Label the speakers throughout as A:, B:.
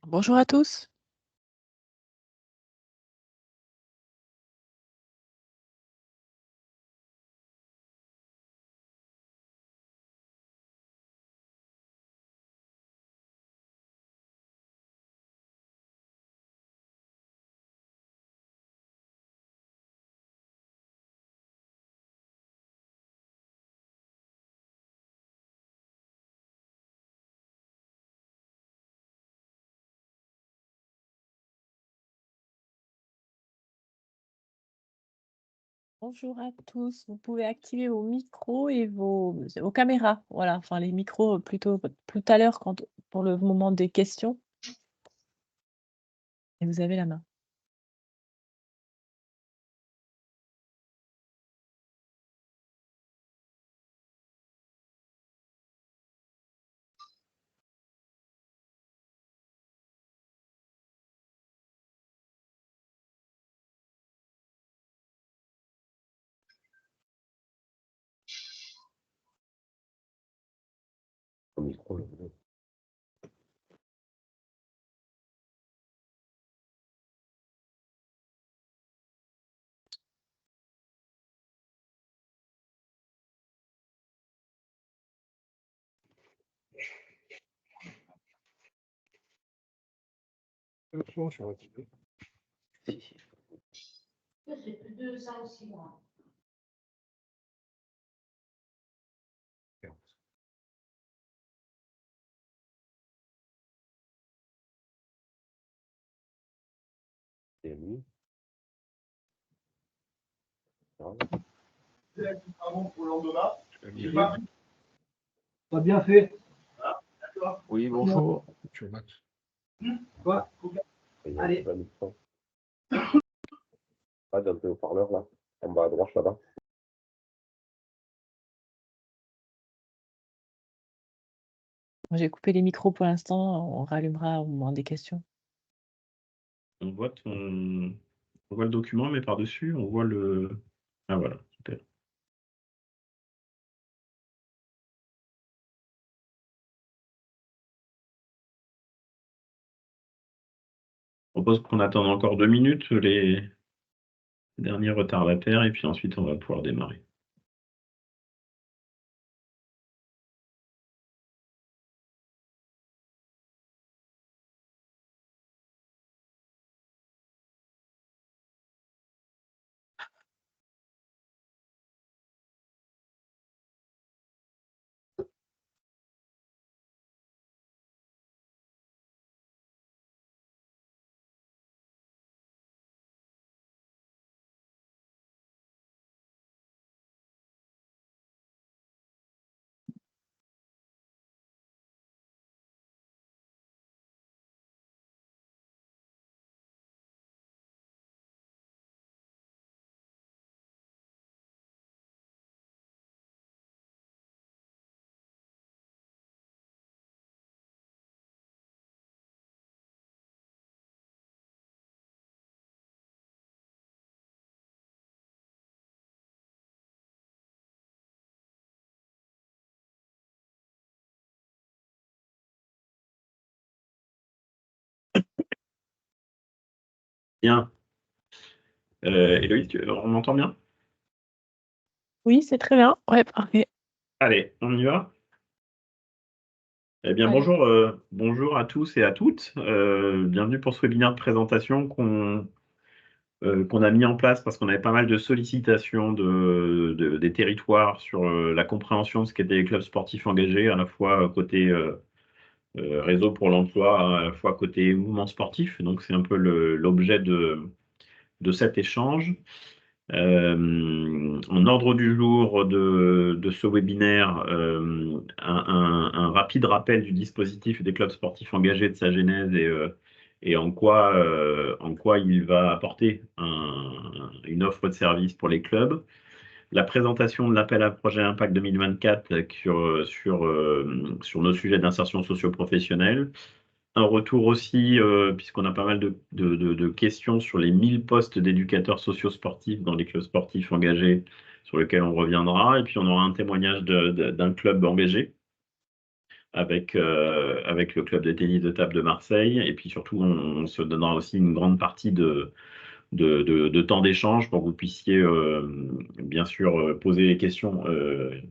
A: Bonjour à tous. Bonjour à tous. Vous pouvez activer vos micros et vos caméras. Voilà, enfin les micros plutôt tout à l'heure pour le moment des questions. Et vous avez la main.
B: Au micro, là. Franchement, je suis fatigué.
C: C'est plus de ça aussi, moi.
B: Et lui,
D: Pour le lendemain.
C: Pas bien fait.
B: oui, bonjour. Je suis Max.
C: Quoi? Allez.
B: Ah, dans le haut-parleur, là. En bas à droite, là-bas.
A: J'ai coupé les micros pour l'instant. On rallumera au moment des questions.
E: On voit le document, mais par-dessus, on voit le... Ah voilà, super. Je propose qu'on attende encore 2 minutes les derniers retardataires, et puis ensuite on va pouvoir démarrer. Bien. Héloïse, on m'entend bien?
A: Oui, c'est très bien. Ouais, parfait.
E: Allez, on y va? Eh bien,
A: Allez.
E: bonjour à tous et à toutes. Bienvenue pour ce webinaire de présentation qu'on a mis en place parce qu'on avait pas mal de sollicitations des territoires sur la compréhension de ce qu'étaient les clubs sportifs engagés, à la fois côté réseau pour l'emploi, à la fois côté mouvement sportif. Donc, c'est un peu l'objet de cet échange. En ordre du jour de ce webinaire, un rapide rappel du dispositif des clubs sportifs engagés, de sa genèse et en quoi il va apporter une offre de service pour les clubs. La présentation de l'appel à projet Impact 2024 sur nos sujets d'insertion socio-professionnelle. Un retour aussi, puisqu'on a pas mal de questions sur les 1000 postes d'éducateurs socio-sportifs dans les clubs sportifs engagés, sur lesquels on reviendra. Et puis on aura un témoignage d'un club engagé. avec le club de tennis de table de Marseille. Et puis surtout, on se donnera aussi une grande partie de temps d'échange pour que vous puissiez bien sûr poser les questions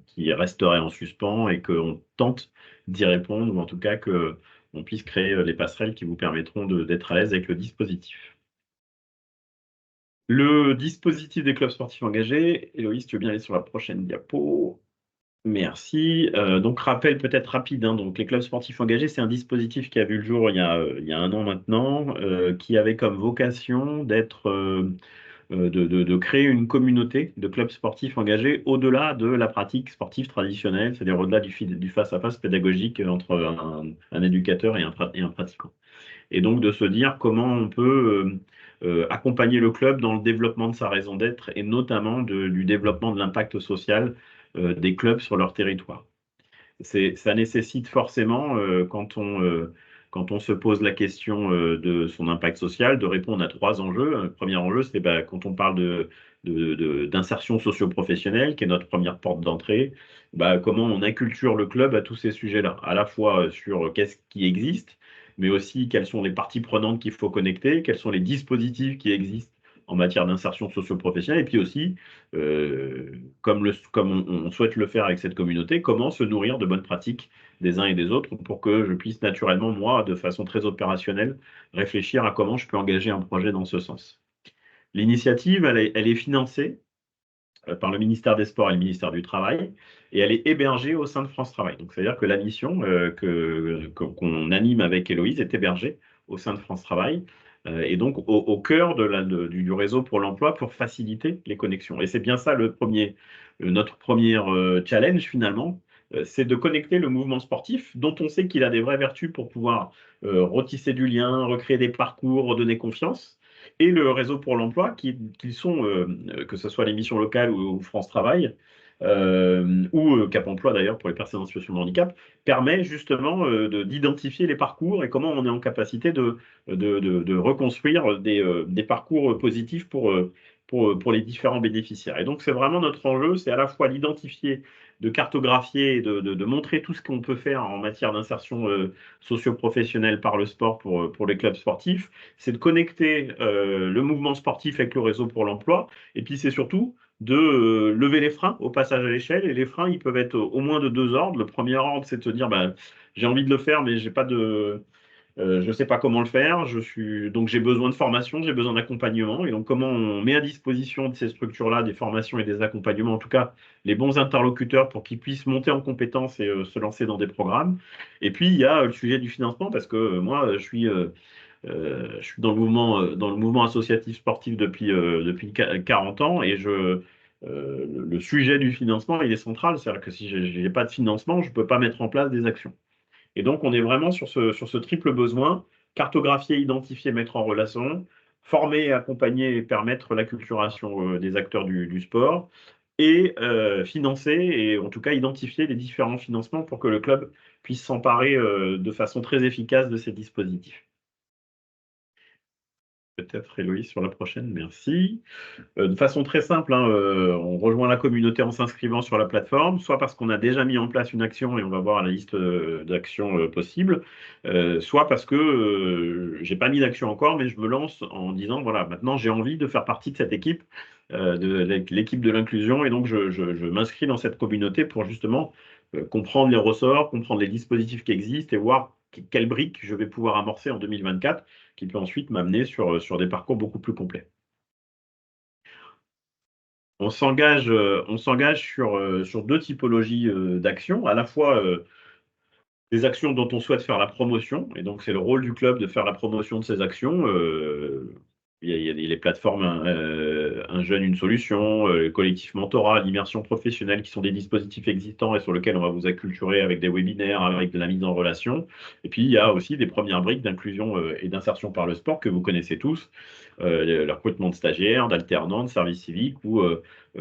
E: qui resteraient en suspens et qu'on tente d'y répondre, ou en tout cas qu'on puisse créer les passerelles qui vous permettront d'être à l'aise avec le dispositif. Le dispositif des clubs sportifs engagés, Héloïse, tu veux bien aller sur la prochaine diapo? Merci. Donc, rappel peut-être rapide, hein. Donc, les clubs sportifs engagés, c'est un dispositif qui a vu le jour il y a 1 an maintenant, qui avait comme vocation de créer une communauté de clubs sportifs engagés au-delà de la pratique sportive traditionnelle, c'est-à-dire au-delà du face-à-face pédagogique entre un éducateur et un pratiquant. Et donc de se dire comment on peut accompagner le club dans le développement de sa raison d'être et notamment du développement de l'impact social des clubs sur leur territoire. Ça nécessite forcément, quand on se pose la question de son impact social, de répondre à 3 enjeux. Le premier enjeu, c'est quand on parle d'insertion socio-professionnelle, qui est notre première porte d'entrée, comment on inculture le club à tous ces sujets-là, à la fois sur qu'est-ce qui existe, mais aussi quelles sont les parties prenantes qu'il faut connecter, quels sont les dispositifs qui existent en matière d'insertion socio-professionnelle, et puis aussi, comme on souhaite le faire avec cette communauté, comment se nourrir de bonnes pratiques des uns et des autres pour que je puisse naturellement, moi, de façon très opérationnelle, réfléchir à comment je peux engager un projet dans ce sens. L'initiative, elle est financée par le ministère des Sports et le ministère du Travail, et elle est hébergée au sein de France Travail. Donc, c'est-à-dire que la mission qu'on anime avec Héloïse est hébergée au sein de France Travail, et donc au cœur du réseau pour l'emploi pour faciliter les connexions. Et c'est bien ça notre premier challenge finalement, c'est de connecter le mouvement sportif, dont on sait qu'il a des vraies vertus pour pouvoir retisser du lien, recréer des parcours, redonner confiance, et le réseau pour l'emploi, qui sont, que ce soit les missions locales ou France Travail, ou Cap Emploi d'ailleurs pour les personnes en situation de handicap, permet justement d'identifier les parcours et comment on est en capacité de reconstruire des parcours positifs pour les différents bénéficiaires. Et donc c'est vraiment notre enjeu, c'est à la fois d'identifier, de cartographier et de montrer tout ce qu'on peut faire en matière d'insertion socio-professionnelle par le sport pour les clubs sportifs, c'est de connecter le mouvement sportif avec le réseau pour l'emploi, et puis c'est surtout de lever les freins au passage à l'échelle. Et les freins, ils peuvent être au moins de 2 ordres. Le premier ordre, c'est de se dire, j'ai envie de le faire, mais je ne sais pas comment le faire. Donc j'ai besoin de formation, j'ai besoin d'accompagnement. Et donc comment on met à disposition de ces structures-là des formations et des accompagnements, en tout cas les bons interlocuteurs pour qu'ils puissent monter en compétences et se lancer dans des programmes. Et puis il y a le sujet du financement, parce que moi, je suis dans le mouvement associatif sportif depuis 40 ans, et le sujet du financement, il est central. C'est-à-dire que si je n'ai pas de financement, je ne peux pas mettre en place des actions. Et donc, on est vraiment sur ce triple besoin: cartographier, identifier, mettre en relation, former, accompagner et permettre l'acculturation des acteurs du sport, et financer, et en tout cas identifier les différents financements pour que le club puisse s'emparer de façon très efficace de ces dispositifs. Peut-être Héloïse sur la prochaine, merci. De façon très simple, hein, on rejoint la communauté en s'inscrivant sur la plateforme, soit parce qu'on a déjà mis en place une action et on va voir la liste d'actions possibles, soit parce que j'ai pas mis d'action encore, mais je me lance en disant, voilà, maintenant j'ai envie de faire partie de cette équipe, de l'équipe de l'inclusion, et donc je m'inscris dans cette communauté pour justement comprendre les ressorts, comprendre les dispositifs qui existent et voir quelle brique je vais pouvoir amorcer en 2024, qui peut ensuite m'amener sur des parcours beaucoup plus complets. On s'engage sur 2 typologies d'actions, à la fois des actions dont on souhaite faire la promotion, et donc c'est le rôle du club de faire la promotion de ces actions. Il y a les plateformes Un jeune, une solution, le collectif mentorat, l'immersion professionnelle, qui sont des dispositifs existants et sur lesquels on va vous acculturer avec des webinaires, avec de la mise en relation. Et puis il y a aussi des premières briques d'inclusion et d'insertion par le sport que vous connaissez tous, le recrutement de stagiaires, d'alternants, de service civique, ou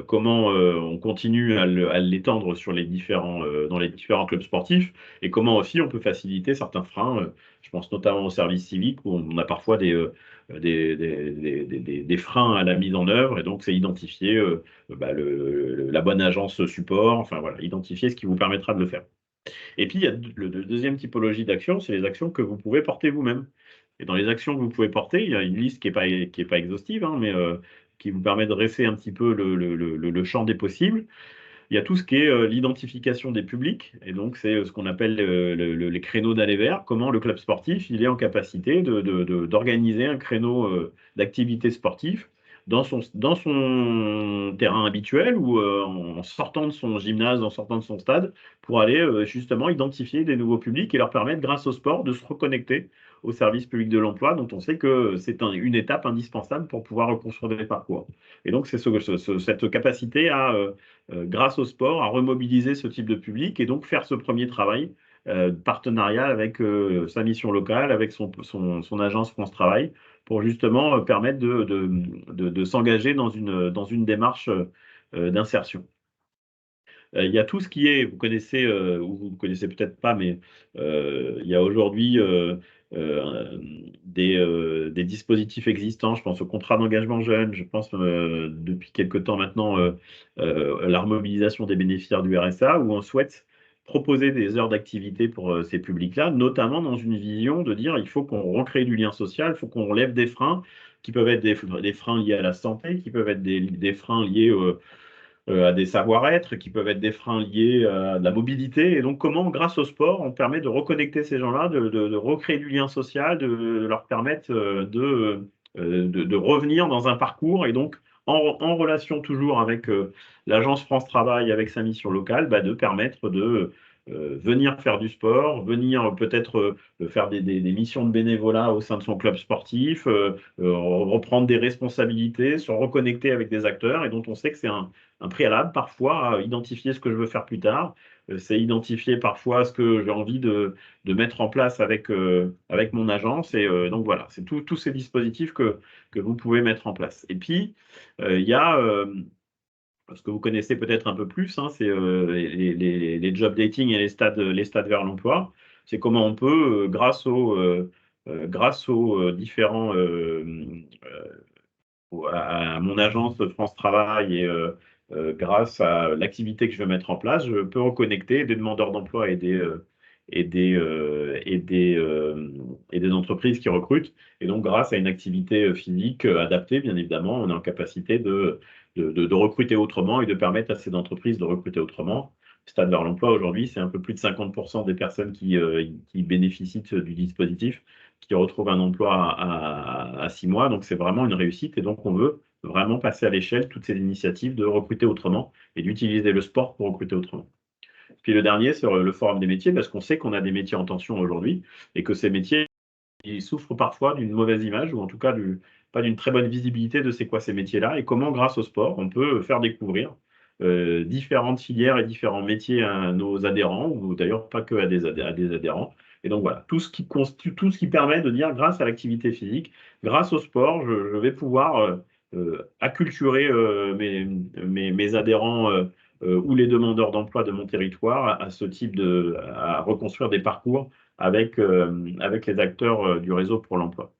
E: comment on continue à l'étendre dans les différents clubs sportifs, et comment aussi on peut faciliter certains freins. Je pense notamment au service civique, où on a parfois des freins à la mise en œuvre, et donc c'est identifier la bonne agence support, enfin voilà, identifier ce qui vous permettra de le faire. Et puis, il y a le deuxième typologie d'actions, c'est les actions que vous pouvez porter vous-même. Et dans les actions que vous pouvez porter, il y a une liste qui est pas exhaustive, hein, mais qui vous permet de dresser un petit peu le champ des possibles. Il y a tout ce qui est l'identification des publics, et donc c'est ce qu'on appelle les créneaux d'aller vers. Comment le club sportif il est en capacité d'organiser un créneau d'activité sportive dans son terrain habituel ou en sortant de son gymnase, en sortant de son stade, pour aller justement identifier des nouveaux publics et leur permettre, grâce au sport, de se reconnecter au service public de l'emploi, dont on sait que c'est une étape indispensable pour pouvoir reconstruire des parcours. Et donc c'est cette capacité à grâce au sport, à remobiliser ce type de public et donc faire ce premier travail partenarial avec sa mission locale, avec son agence France Travail, pour justement permettre de s'engager dans une démarche d'insertion. Il y a tout ce qui est, vous connaissez, ou vous ne connaissez peut-être pas, mais il y a aujourd'hui des dispositifs existants. Je pense au contrat d'engagement jeune, je pense depuis quelque temps maintenant la remobilisation des bénéficiaires du RSA, où on souhaite proposer des heures d'activité pour ces publics-là, notamment dans une vision de dire il faut qu'on recrée du lien social, il faut qu'on lève des freins qui peuvent être des freins liés à la santé, qui peuvent être des freins liés à des savoir-être, qui peuvent être des freins liés à de la mobilité. Et donc, comment, grâce au sport, on permet de reconnecter ces gens-là, de recréer du lien social, de leur permettre de revenir dans un parcours et donc en relation toujours avec l'agence France Travail, avec sa mission locale, de permettre de venir faire du sport, venir peut-être faire des missions de bénévolat au sein de son club sportif, reprendre des responsabilités, se reconnecter avec des acteurs et dont on sait que c'est un préalable parfois à identifier ce que je veux faire plus tard. C'est identifier parfois ce que j'ai envie de mettre en place avec mon agence. Et donc voilà, c'est tous ces dispositifs que vous pouvez mettre en place. Et puis, il y a ce que vous connaissez peut-être un peu plus, hein, c'est les job dating et les stades vers l'emploi. C'est comment on peut, grâce aux différents à mon agence France Travail et grâce à l'activité que je veux mettre en place, je peux reconnecter des demandeurs d'emploi et des entreprises qui recrutent. Et donc, grâce à une activité physique adaptée, bien évidemment, on est en capacité de recruter autrement et de permettre à ces entreprises de recruter autrement. Stade vers l'emploi, aujourd'hui, c'est un peu plus de 50% des personnes qui bénéficient du dispositif qui retrouvent un emploi à 6 mois. Donc, c'est vraiment une réussite. Et donc, on veut vraiment passer à l'échelle toutes ces initiatives de recruter autrement et d'utiliser le sport pour recruter autrement. Puis le dernier, c'est le forum des métiers, parce qu'on sait qu'on a des métiers en tension aujourd'hui et que ces métiers, ils souffrent parfois d'une mauvaise image ou en tout cas pas d'une très bonne visibilité de c'est quoi ces métiers-là et comment, grâce au sport, on peut faire découvrir différentes filières et différents métiers à nos adhérents, ou d'ailleurs pas que à des adhérents. Et donc voilà, tout ce qui permet de dire, grâce à l'activité physique, grâce au sport, je vais pouvoir acculturer mes adhérents ou les demandeurs d'emploi de mon territoire à ce type à reconstruire des parcours avec les acteurs du réseau pour l'emploi.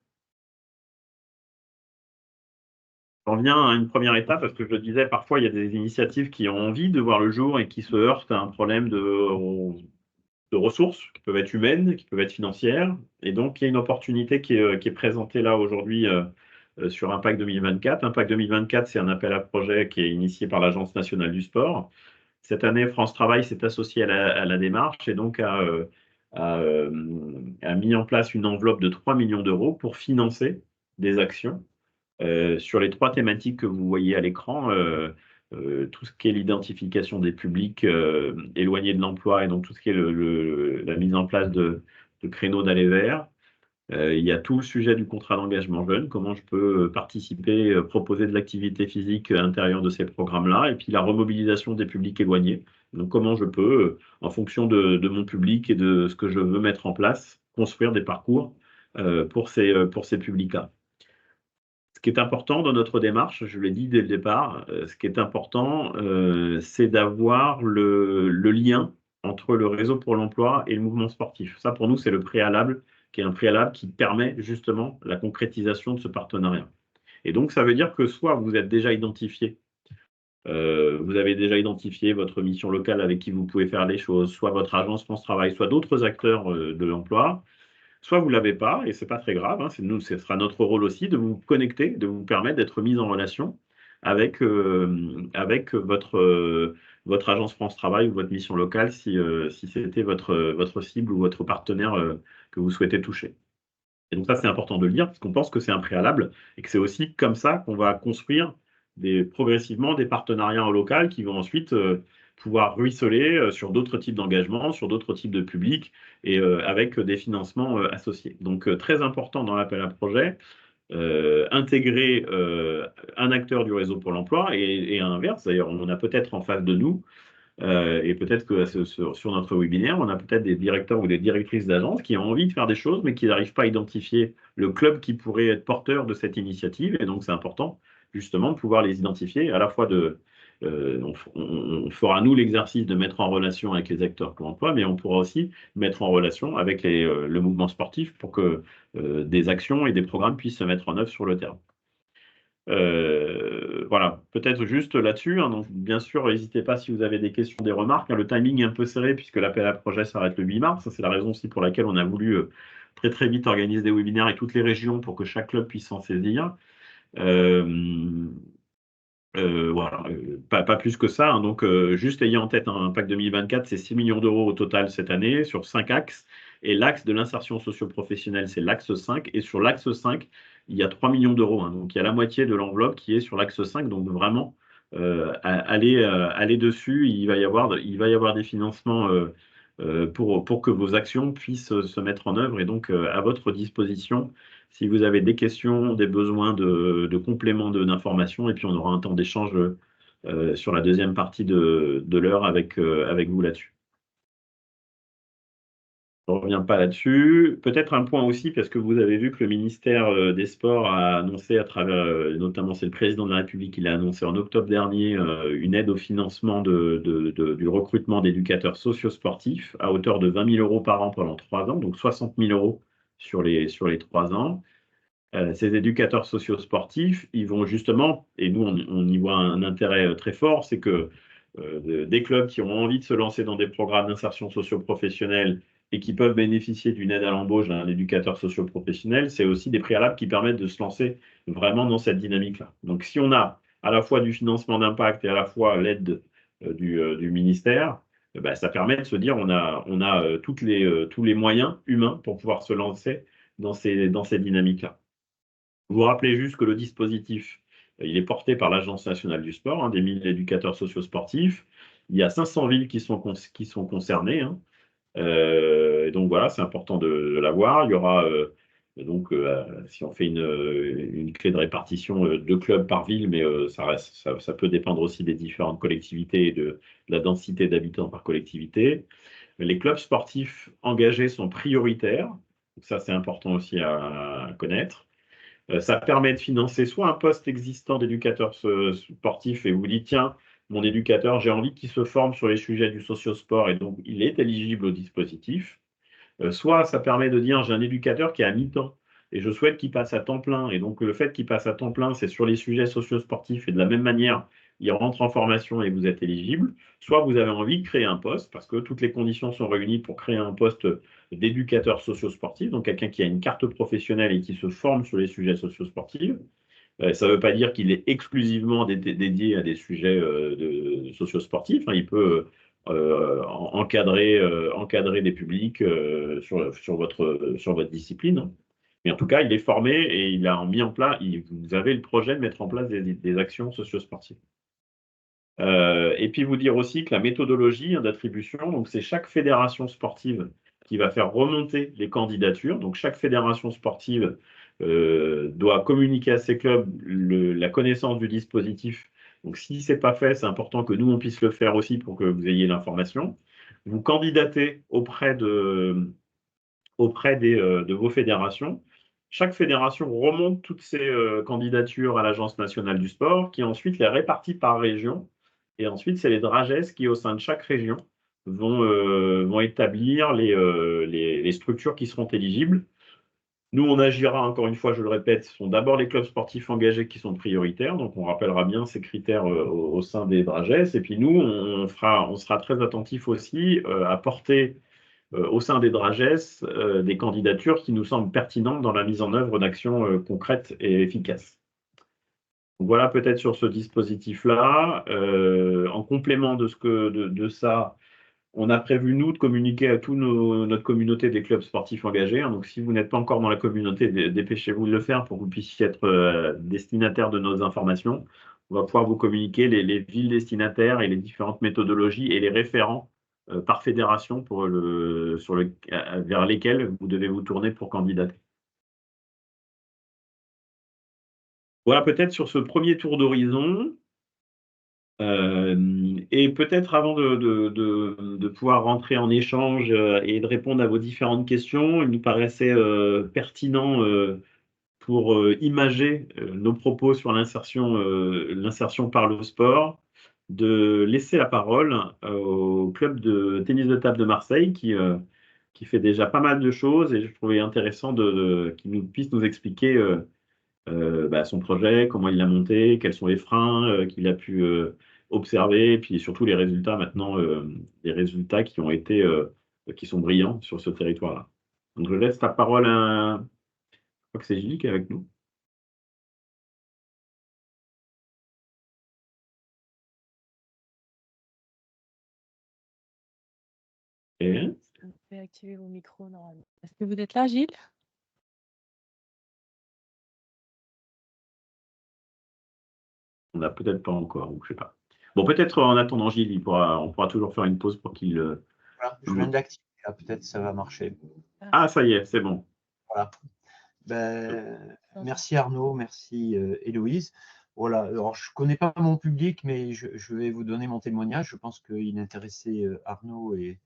E: J'en viens à une première étape, parce que je le disais, parfois il y a des initiatives qui ont envie de voir le jour et qui se heurtent à un problème de ressources qui peuvent être humaines, qui peuvent être financières. Et donc il y a une opportunité qui est présentée là aujourd'hui sur Impact 2024. Impact 2024, c'est un appel à projet qui est initié par l'Agence nationale du sport. Cette année, France Travail s'est associé à la démarche et donc a mis en place une enveloppe de 3 millions d'euros pour financer des actions sur les 3 thématiques que vous voyez à l'écran. Tout ce qui est l'identification des publics éloignés de l'emploi et donc tout ce qui est la mise en place de créneaux d'aller vers. Il y a tout le sujet du contrat d'engagement jeune, comment je peux participer, proposer de l'activité physique à l'intérieur de ces programmes-là, et puis la remobilisation des publics éloignés. Donc comment je peux, en fonction de mon public et de ce que je veux mettre en place, construire des parcours pour ces publics-là. Ce qui est important dans notre démarche, je l'ai dit dès le départ, ce qui est important, c'est d'avoir le lien entre le réseau pour l'emploi et le mouvement sportif. Ça, pour nous, c'est le préalable, qui est un préalable qui permet justement la concrétisation de ce partenariat. Et donc, ça veut dire que soit vous êtes déjà identifié Vous avez déjà identifié votre mission locale avec qui vous pouvez faire les choses, soit votre agence France Travail, soit d'autres acteurs de l'emploi. Soit vous ne l'avez pas, et ce n'est pas très grave, hein, ce sera notre rôle aussi de vous connecter, de vous permettre d'être mis en relation avec, votre agence France Travail ou votre mission locale si c'était votre cible ou votre partenaire que vous souhaitez toucher. Et donc ça, c'est important de le dire, parce qu'on pense que c'est un préalable, et que c'est aussi comme ça qu'on va construire progressivement des partenariats en local qui vont ensuite pouvoir ruisseler sur d'autres types d'engagements, sur d'autres types de publics, et avec des financements associés. Donc très important dans l'appel à projet, intégrer un acteur du réseau pour l'emploi, et à l'inverse, d'ailleurs, on a peut-être en face de nous et peut-être que sur notre webinaire, on a peut-être des directeurs ou des directrices d'agences qui ont envie de faire des choses, mais qui n'arrivent pas à identifier le club qui pourrait être porteur de cette initiative. Et donc, c'est important, justement, de pouvoir les identifier, à la fois on fera, nous, l'exercice de mettre en relation avec les acteurs pour l'emploi, mais on pourra aussi mettre en relation avec le mouvement sportif pour que des actions et des programmes puissent se mettre en œuvre sur le terrain. Voilà, peut-être juste là-dessus. Hein, donc, bien sûr, n'hésitez pas si vous avez des questions, des remarques. Hein, le timing est un peu serré puisque l'appel à projet s'arrête le 8 mars. C'est la raison aussi pour laquelle on a voulu très très vite organiser des webinaires avec toutes les régions pour que chaque club puisse s'en saisir. Voilà, pas plus que ça. Hein, donc, juste ayez en tête un PAC 2024, c'est 6 millions d'euros au total cette année sur 5 axes. Et l'axe de l'insertion socio-professionnelle, c'est l'axe 5. Et sur l'axe 5, il y a 3 millions d'euros. Hein, donc, il y a la moitié de l'enveloppe qui est sur l'axe 5. Donc, vraiment, allez dessus. Il va y avoir des financements pour que vos actions puissent se mettre en œuvre. Et donc, à votre disposition, si vous avez des questions, des besoins de compléments d'informations, et puis on aura un temps d'échange sur la deuxième partie de l'heure avec vous là-dessus. Je ne reviens pas là-dessus. Peut-être un point aussi, parce que vous avez vu que le ministère des Sports a annoncé à travers, notamment c'est le président de la République, il a annoncé en octobre dernier une aide au financement du recrutement d'éducateurs socio-sportifs à hauteur de 20 000 euros par an pendant 3 ans, donc 60 000 euros sur les 3 ans. Ces éducateurs socio-sportifs, ils vont justement, et nous on y voit un intérêt très fort, c'est que des clubs qui ont envie de se lancer dans des programmes d'insertion socio-professionnelle et qui peuvent bénéficier d'une aide à l'embauche d'un éducateur socio-professionnel, c'est aussi des préalables qui permettent de se lancer vraiment dans cette dynamique-là. Donc si on a à la fois du financement d'impact et à la fois l'aide du ministère, ça permet de se dire on a tous les moyens humains pour pouvoir se lancer dans ces dynamiques-là. Vous rappelez juste que le dispositif, il est porté par l'Agence nationale du sport, hein, des 1000 éducateurs socio-sportifs. Il y a 500 villes qui sont concernées. Hein. Et donc voilà, c'est important de l'avoir. Il y aura, si on fait une clé de répartition, 2 clubs par ville, mais ça peut dépendre aussi des différentes collectivités et de la densité d'habitants par collectivité. Les clubs sportifs engagés sont prioritaires. Donc ça, c'est important aussi à connaître. Ça permet de financer soit un poste existant d'éducateur sportif et vous dites, tiens, mon éducateur, j'ai envie qu'il se forme sur les sujets du socio-sport et donc il est éligible au dispositif. Soit ça permet de dire, j'ai un éducateur qui est à mi-temps et je souhaite qu'il passe à temps plein. Et donc le fait qu'il passe à temps plein, c'est sur les sujets socio-sportifs et de la même manière, il rentre en formation et vous êtes éligible. Soit vous avez envie de créer un poste parce que toutes les conditions sont réunies pour créer un poste d'éducateur socio-sportif, donc quelqu'un qui a une carte professionnelle et qui se forme sur les sujets socio-sportifs. Ça ne veut pas dire qu'il est exclusivement dédié à des sujets socio-sportifs. Hein. Il peut encadrer des publics sur votre discipline. Hein. Mais en tout cas, il est formé et il a mis en place, vous avez le projet de mettre en place des actions socio-sportives. Et puis vous dire aussi que la méthodologie d'attribution, donc c'est chaque fédération sportive qui va faire remonter les candidatures. Donc chaque fédération sportive doit communiquer à ses clubs la connaissance du dispositif. Donc si ce n'est pas fait, c'est important que nous, on puisse le faire aussi pour que vous ayez l'information. Vous candidatez auprès de vos fédérations. Chaque fédération remonte toutes ses candidatures à l'Agence nationale du sport, qui ensuite les répartit par région. Et ensuite, c'est les DRAGES qui, au sein de chaque région, vont établir les structures qui seront éligibles. Nous, on agira, encore une fois, je le répète, ce sont d'abord les clubs sportifs engagés qui sont prioritaires, donc on rappellera bien ces critères au sein des DRAGES, et puis nous, on sera très attentif aussi à porter au sein des DRAGES des candidatures qui nous semblent pertinentes dans la mise en œuvre d'actions concrètes et efficaces. Donc voilà peut-être sur ce dispositif-là. En complément de ça, on a prévu, nous, de communiquer à toute notre communauté des clubs sportifs engagés. Donc, si vous n'êtes pas encore dans la communauté, dépêchez-vous de le faire pour que vous puissiez être destinataire de nos informations. On va pouvoir vous communiquer les villes destinataires et les différentes méthodologies et les référents par fédération vers lesquels vous devez vous tourner pour candidater. Voilà peut-être sur ce premier tour d'horizon. Et peut-être avant de pouvoir rentrer en échange et de répondre à vos différentes questions, il nous paraissait pertinent pour imager nos propos sur l'insertion par le sport, de laisser la parole au club de tennis de table de Marseille qui fait déjà pas mal de choses et je trouvais intéressant qu'il puisse nous expliquer son projet, comment il l'a monté, quels sont les freins qu'il a pu observer, et puis surtout les résultats maintenant, des résultats qui ont été, qui sont brillants sur ce territoire-là. Donc je laisse la parole à, je crois que c'est Gilles qui est avec nous. Et
A: Vous pouvez activer vos micros normalement. Est-ce que vous êtes là, Gilles?
E: on n'a peut-être pas encore, ou je sais pas. Bon, peut-être en attendant Gilles, on pourra toujours faire une pause pour qu'il.
F: Voilà, je viens d'activer, là, peut-être ça va marcher.
E: Ah, ça y est, c'est bon.
F: Voilà. Merci Arnaud, merci Héloïse. Voilà, alors je ne connais pas mon public, mais je vais vous donner mon témoignage. Je pense qu'il intéressait Arnaud et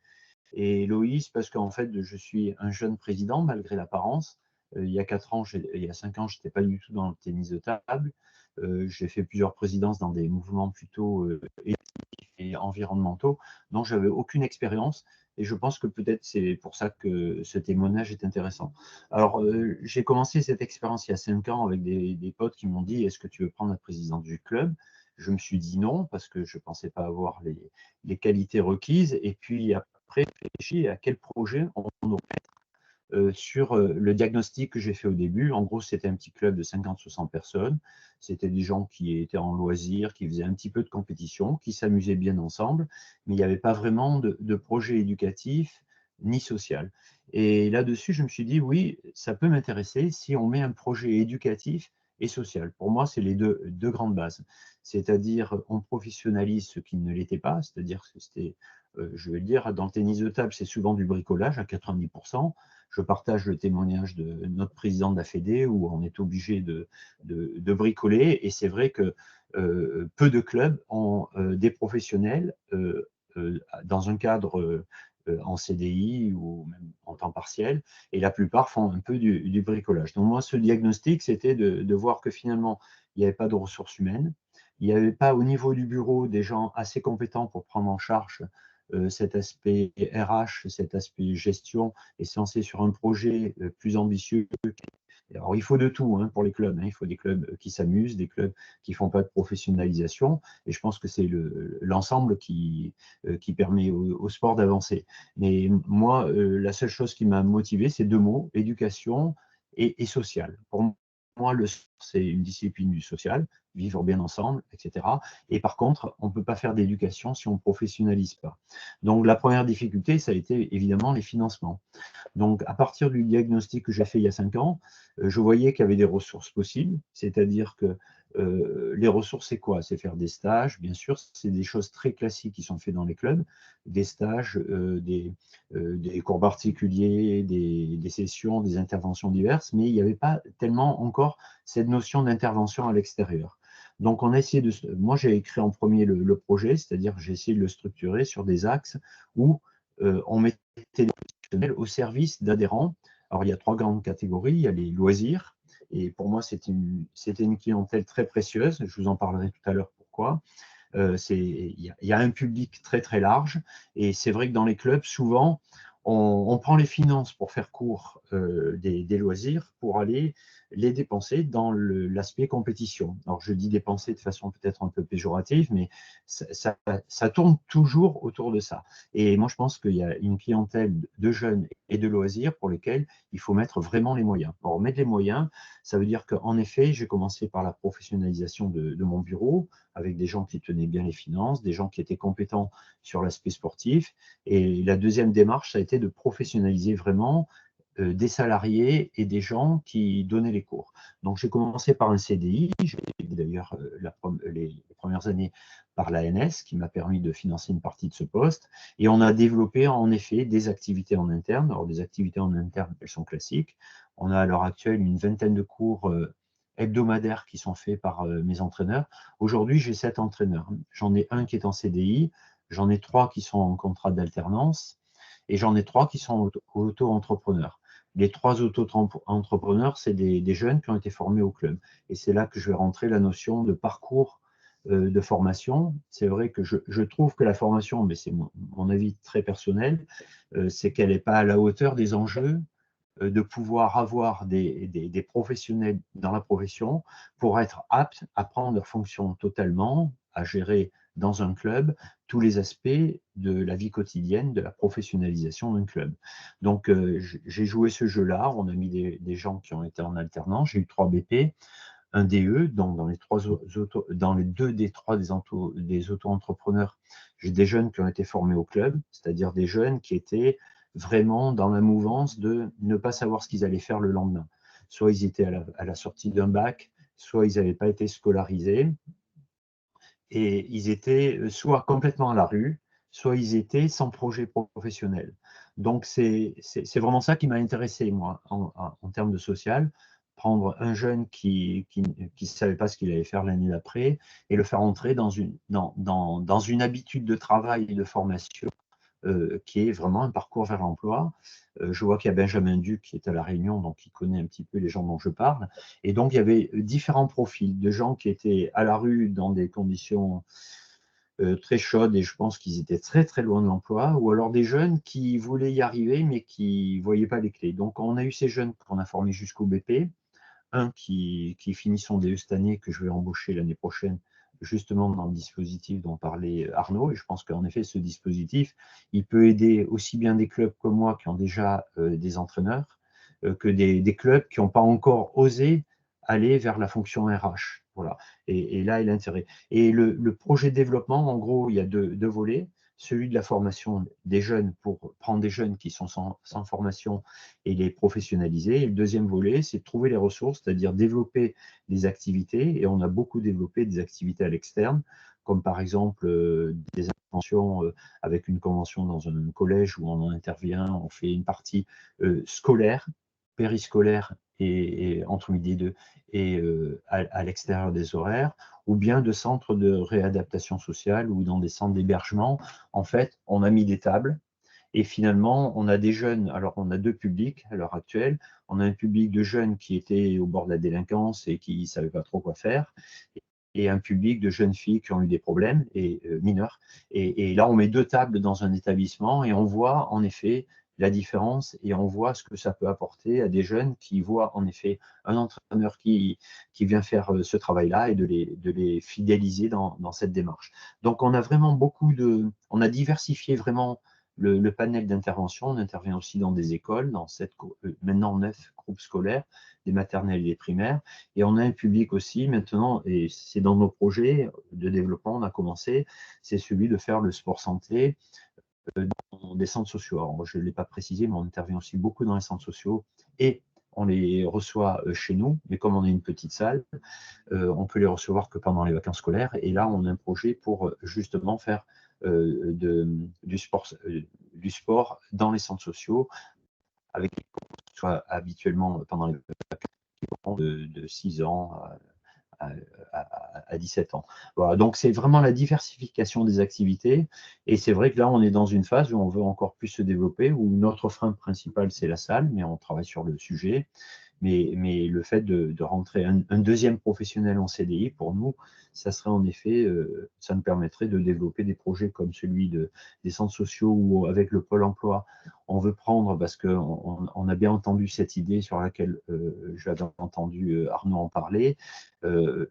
F: Héloïse parce qu'en fait, je suis un jeune président malgré l'apparence. Il y a 5 ans, je n'étais pas du tout dans le tennis de table. J'ai fait plusieurs présidences dans des mouvements plutôt éthiques et environnementaux, donc je n'avais aucune expérience. Et je pense que peut-être c'est pour ça que ce témoignage est intéressant. Alors, j'ai commencé cette expérience il y a 5 ans avec des potes qui m'ont dit « Est-ce que tu veux prendre la présidence du club ?» Je me suis dit non, parce que je ne pensais pas avoir les qualités requises. Et puis après, j'ai réfléchi à quel projet on aurait sur le diagnostic que j'ai fait au début. En gros, c'était un petit club de 50-60 personnes. C'était des gens qui étaient en loisirs, qui faisaient un petit peu de compétition, qui s'amusaient bien ensemble, mais il n'y avait pas vraiment de projet éducatif ni social. Et là-dessus, je me suis dit, oui, ça peut m'intéresser si on met un projet éducatif et social. Pour moi, c'est les deux grandes bases. C'est-à-dire, on professionnalise ce qui ne l'était pas, c'est-à-dire que c'était, je vais le dire, dans le tennis de table, c'est souvent du bricolage à 90%. Je partage le témoignage de notre président de la Fédé où on est obligé de bricoler. Et c'est vrai que peu de clubs ont des professionnels dans un cadre en CDI ou même en temps partiel. Et la plupart font un peu du bricolage. Donc moi, ce diagnostic, c'était de voir que finalement, il n'y avait pas de ressources humaines. Il n'y avait pas au niveau du bureau des gens assez compétents pour prendre en charge cet aspect RH, cet aspect gestion est censé sur un projet plus ambitieux. Alors, il faut de tout hein, pour les clubs. Hein. Il faut des clubs qui s'amusent, des clubs qui ne font pas de professionnalisation. Et je pense que c'est l'ensemble qui permet au sport d'avancer. Mais moi, la seule chose qui m'a motivé, c'est 2 mots, éducation et social. Pour moi, le sport, c'est une discipline du social, vivre bien ensemble, etc. Et par contre, on ne peut pas faire d'éducation si on ne professionnalise pas. Donc, la première difficulté, ça a été évidemment les financements. Donc, à partir du diagnostic que j'ai fait il y a 5 ans, je voyais qu'il y avait des ressources possibles, c'est-à-dire que les ressources, c'est quoi? C'est faire des stages, bien sûr, c'est des choses très classiques qui sont faites dans les clubs, des stages, des cours particuliers, des sessions, des interventions diverses, mais il n'y avait pas tellement encore cette notion d'intervention à l'extérieur. Donc, on a essayé moi, j'ai écrit en premier le projet, c'est-à-dire j'ai essayé de le structurer sur des axes où on mettait les professionnels au service d'adhérents. Alors, il y a 3 grandes catégories. Il y a les loisirs, et pour moi, c'était une clientèle très précieuse. Je vous en parlerai tout à l'heure pourquoi. Il y a un public très, très large, et c'est vrai que dans les clubs, souvent, on prend les finances pour faire court des loisirs pour aller les dépenser dans l'aspect compétition. Alors, je dis dépenser de façon peut-être un peu péjorative, mais ça tourne toujours autour de ça. Et moi, je pense qu'il y a une clientèle de jeunes et de loisirs pour lesquels il faut mettre vraiment les moyens. Alors, mettre les moyens, ça veut dire qu'en effet, j'ai commencé par la professionnalisation de mon bureau, avec des gens qui tenaient bien les finances, des gens qui étaient compétents sur l'aspect sportif. Et la deuxième démarche, ça a été de professionnaliser vraiment des salariés et des gens qui donnaient les cours. Donc, j'ai commencé par un CDI, j'ai d'ailleurs les premières années par l'ANS, qui m'a permis de financer une partie de ce poste. Et on a développé en effet des activités en interne. Alors, des activités en interne, elles sont classiques. On a à l'heure actuelle une vingtaine de cours hebdomadaires qui sont faits par mes entraîneurs. Aujourd'hui, j'ai 7 entraîneurs. J'en ai un qui est en CDI, j'en ai 3 qui sont en contrat d'alternance et j'en ai 3 qui sont auto-entrepreneurs. Les 3 auto-entrepreneurs, c'est des jeunes qui ont été formés au club. Et c'est là que je vais rentrer la notion de parcours de formation. C'est vrai que je trouve que la formation, mais c'est mon avis très personnel, c'est qu'elle n'est pas à la hauteur des enjeux de pouvoir avoir des professionnels dans la profession pour être aptes à prendre leurs fonctions totalement, à gérer dans un club tous les aspects de la vie quotidienne, de la professionnalisation d'un club. Donc, j'ai joué ce jeu-là. On a mis des gens qui ont été en alternance. J'ai eu 3 BP, un DE, donc dans les 2 des 3 des auto-entrepreneurs, j'ai des jeunes qui ont été formés au club, c'est-à-dire des jeunes qui étaient vraiment dans la mouvance de ne pas savoir ce qu'ils allaient faire le lendemain. Soit ils étaient à la sortie d'un bac, soit ils n'avaient pas été scolarisés, et ils étaient soit complètement à la rue, soit ils étaient sans projet professionnel. Donc c'est vraiment ça qui m'a intéressé, moi, en termes de social, prendre un jeune qui ne savait pas ce qu'il allait faire l'année d'après et le faire entrer dans une habitude de travail et de formation qui est vraiment un parcours vers l'emploi. Je vois qu'il y a Benjamin Duc qui est à La Réunion, donc il connaît un petit peu les gens dont je parle. Et donc, il y avait différents profils de gens qui étaient à la rue dans des conditions très chaudes et je pense qu'ils étaient très, très loin de l'emploi, ou alors des jeunes qui voulaient y arriver mais qui ne voyaient pas les clés. Donc, on a eu ces jeunes qu'on a formés jusqu'au BP, un qui finit son DE cette année, que je vais embaucher l'année prochaine, justement dans le dispositif dont parlait Arnaud. Et je pense qu'en effet, ce dispositif, il peut aider aussi bien des clubs comme moi qui ont déjà des entraîneurs, que des clubs qui n'ont pas encore osé aller vers la fonction RH. Voilà. Et là est l'intérêt. Et le projet de développement, en gros, il y a deux volets. Celui de la formation des jeunes pour prendre des jeunes qui sont sans formation et les professionnaliser. Et le deuxième volet, c'est de trouver les ressources, c'est-à-dire développer des activités. Et on a beaucoup développé des activités à l'externe, comme par exemple des interventions avec une convention dans un collège où on intervient, on fait une partie scolaire, périscolaire et entre midi et deux, et à l'extérieur des horaires, ou bien de centres de réadaptation sociale ou dans des centres d'hébergement. En fait, on a mis des tables et finalement, on a des jeunes, alors on a 2 publics à l'heure actuelle. On a un public de jeunes qui étaient au bord de la délinquance et qui ne savaient pas trop quoi faire, et un public de jeunes filles qui ont eu des problèmes, et mineurs. Et là, on met 2 tables dans un établissement et on voit en effet la différence et on voit ce que ça peut apporter à des jeunes qui voient en effet un entraîneur qui vient faire ce travail-là et de les fidéliser dans cette démarche. Donc, on a vraiment on a diversifié vraiment le panel d'intervention. On intervient aussi dans des écoles, dans maintenant 9 groupes scolaires, des maternelles et des primaires. Et on a un public aussi maintenant, et c'est dans nos projets de développement, on a commencé, c'est celui de faire le sport santé dans des centres sociaux. Alors, je ne l'ai pas précisé, mais on intervient aussi beaucoup dans les centres sociaux et on les reçoit chez nous, mais comme on est une petite salle, on peut les recevoir que pendant les vacances scolaires. Et là, on a un projet pour justement faire du sport dans les centres sociaux, avec des cours, soit habituellement pendant les vacances de 6 ans à 17 ans. Voilà, donc c'est vraiment la diversification des activités. Et c'est vrai que là, on est dans une phase où on veut encore plus se développer, où notre frein principal, c'est la salle, mais on travaille sur le sujet. Mais le fait de rentrer un deuxième professionnel en CDI, pour nous, ça serait en effet, ça nous permettrait de développer des projets comme celui des centres sociaux ou avec le Pôle emploi. On veut prendre, parce qu'on a bien entendu cette idée sur laquelle j'avais entendu Arnaud en parler.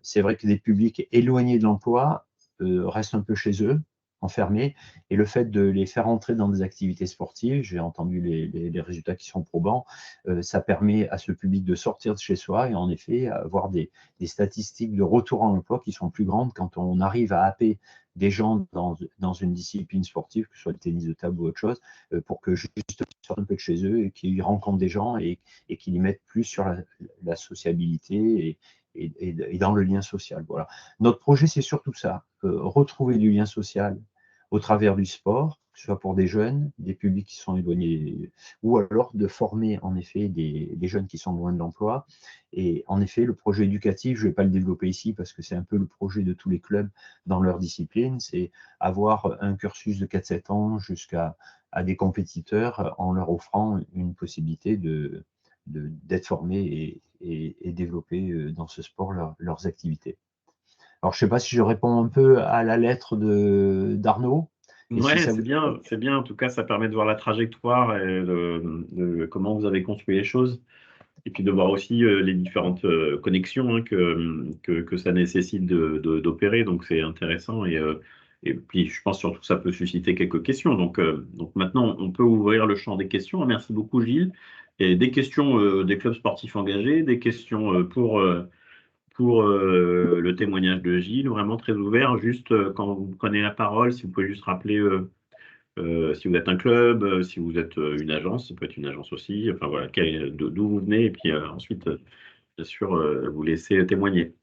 F: C'est vrai que des publics éloignés de l'emploi restent un peu chez eux, enfermés, et le fait de les faire entrer dans des activités sportives, j'ai entendu les résultats qui sont probants, ça permet à ce public de sortir de chez soi et en effet avoir des statistiques de retour en emploi qui sont plus grandes quand on arrive à happer des gens dans une discipline sportive, que ce soit le tennis de table ou autre chose, pour que juste ils sortent un peu de chez eux et qu'ils rencontrent des gens et qu'ils y mettent plus sur la sociabilité et dans le lien social. Voilà. Notre projet, c'est surtout ça, retrouver du lien social au travers du sport, que ce soit pour des jeunes, des publics qui sont éloignés, ou alors de former en effet des jeunes qui sont loin de l'emploi. Et en effet, le projet éducatif, je ne vais pas le développer ici parce que c'est un peu le projet de tous les clubs dans leur discipline, c'est avoir un cursus de 4-7 ans jusqu'à des compétiteurs en leur offrant une possibilité d'être formés et développer dans ce sport leurs activités. Alors, je ne sais pas si je réponds un peu à la lettre d'Arnaud.
E: Ouais, c'est bien. En tout cas, ça permet de voir la trajectoire et de comment vous avez construit les choses. Et puis de voir aussi les différentes connexions hein, que ça nécessite d'opérer. Donc, c'est intéressant. Et puis, je pense surtout que ça peut susciter quelques questions. Donc maintenant, on peut ouvrir le champ des questions. Merci beaucoup, Gilles. Et des questions des clubs sportifs engagés, des questions pour le témoignage de Gilles, vraiment très ouvert. Juste quand vous prenez la parole, si vous pouvez juste rappeler si vous êtes un club, si vous êtes une agence, ça peut être une agence aussi, enfin voilà, d'où vous venez, et puis ensuite, bien sûr, vous laissez témoigner.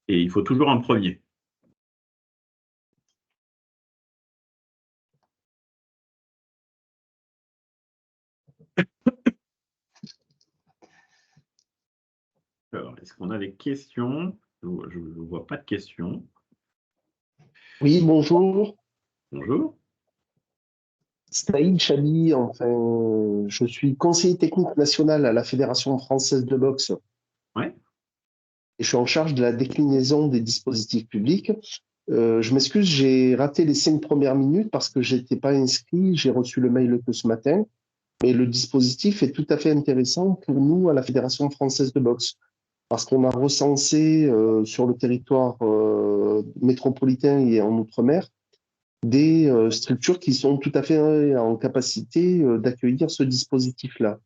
E: Et il faut toujours un premier. Alors, est-ce qu'on a des questions? Je ne vois pas de questions.
G: Oui, bonjour.
E: Bonjour.
G: Saïd Chali, enfin, je suis conseiller technique national à la Fédération française de boxe.
E: Ouais.
G: Et je suis en charge de la déclinaison des dispositifs publics. Je m'excuse, j'ai raté les 5 premières minutes parce que je n'étais pas inscrit. J'ai reçu le mail que ce matin. Mais le dispositif est tout à fait intéressant pour nous à la Fédération française de boxe. Parce qu'on a recensé sur le territoire métropolitain et en Outre-mer des structures qui sont tout à fait en capacité d'accueillir ce dispositif-là.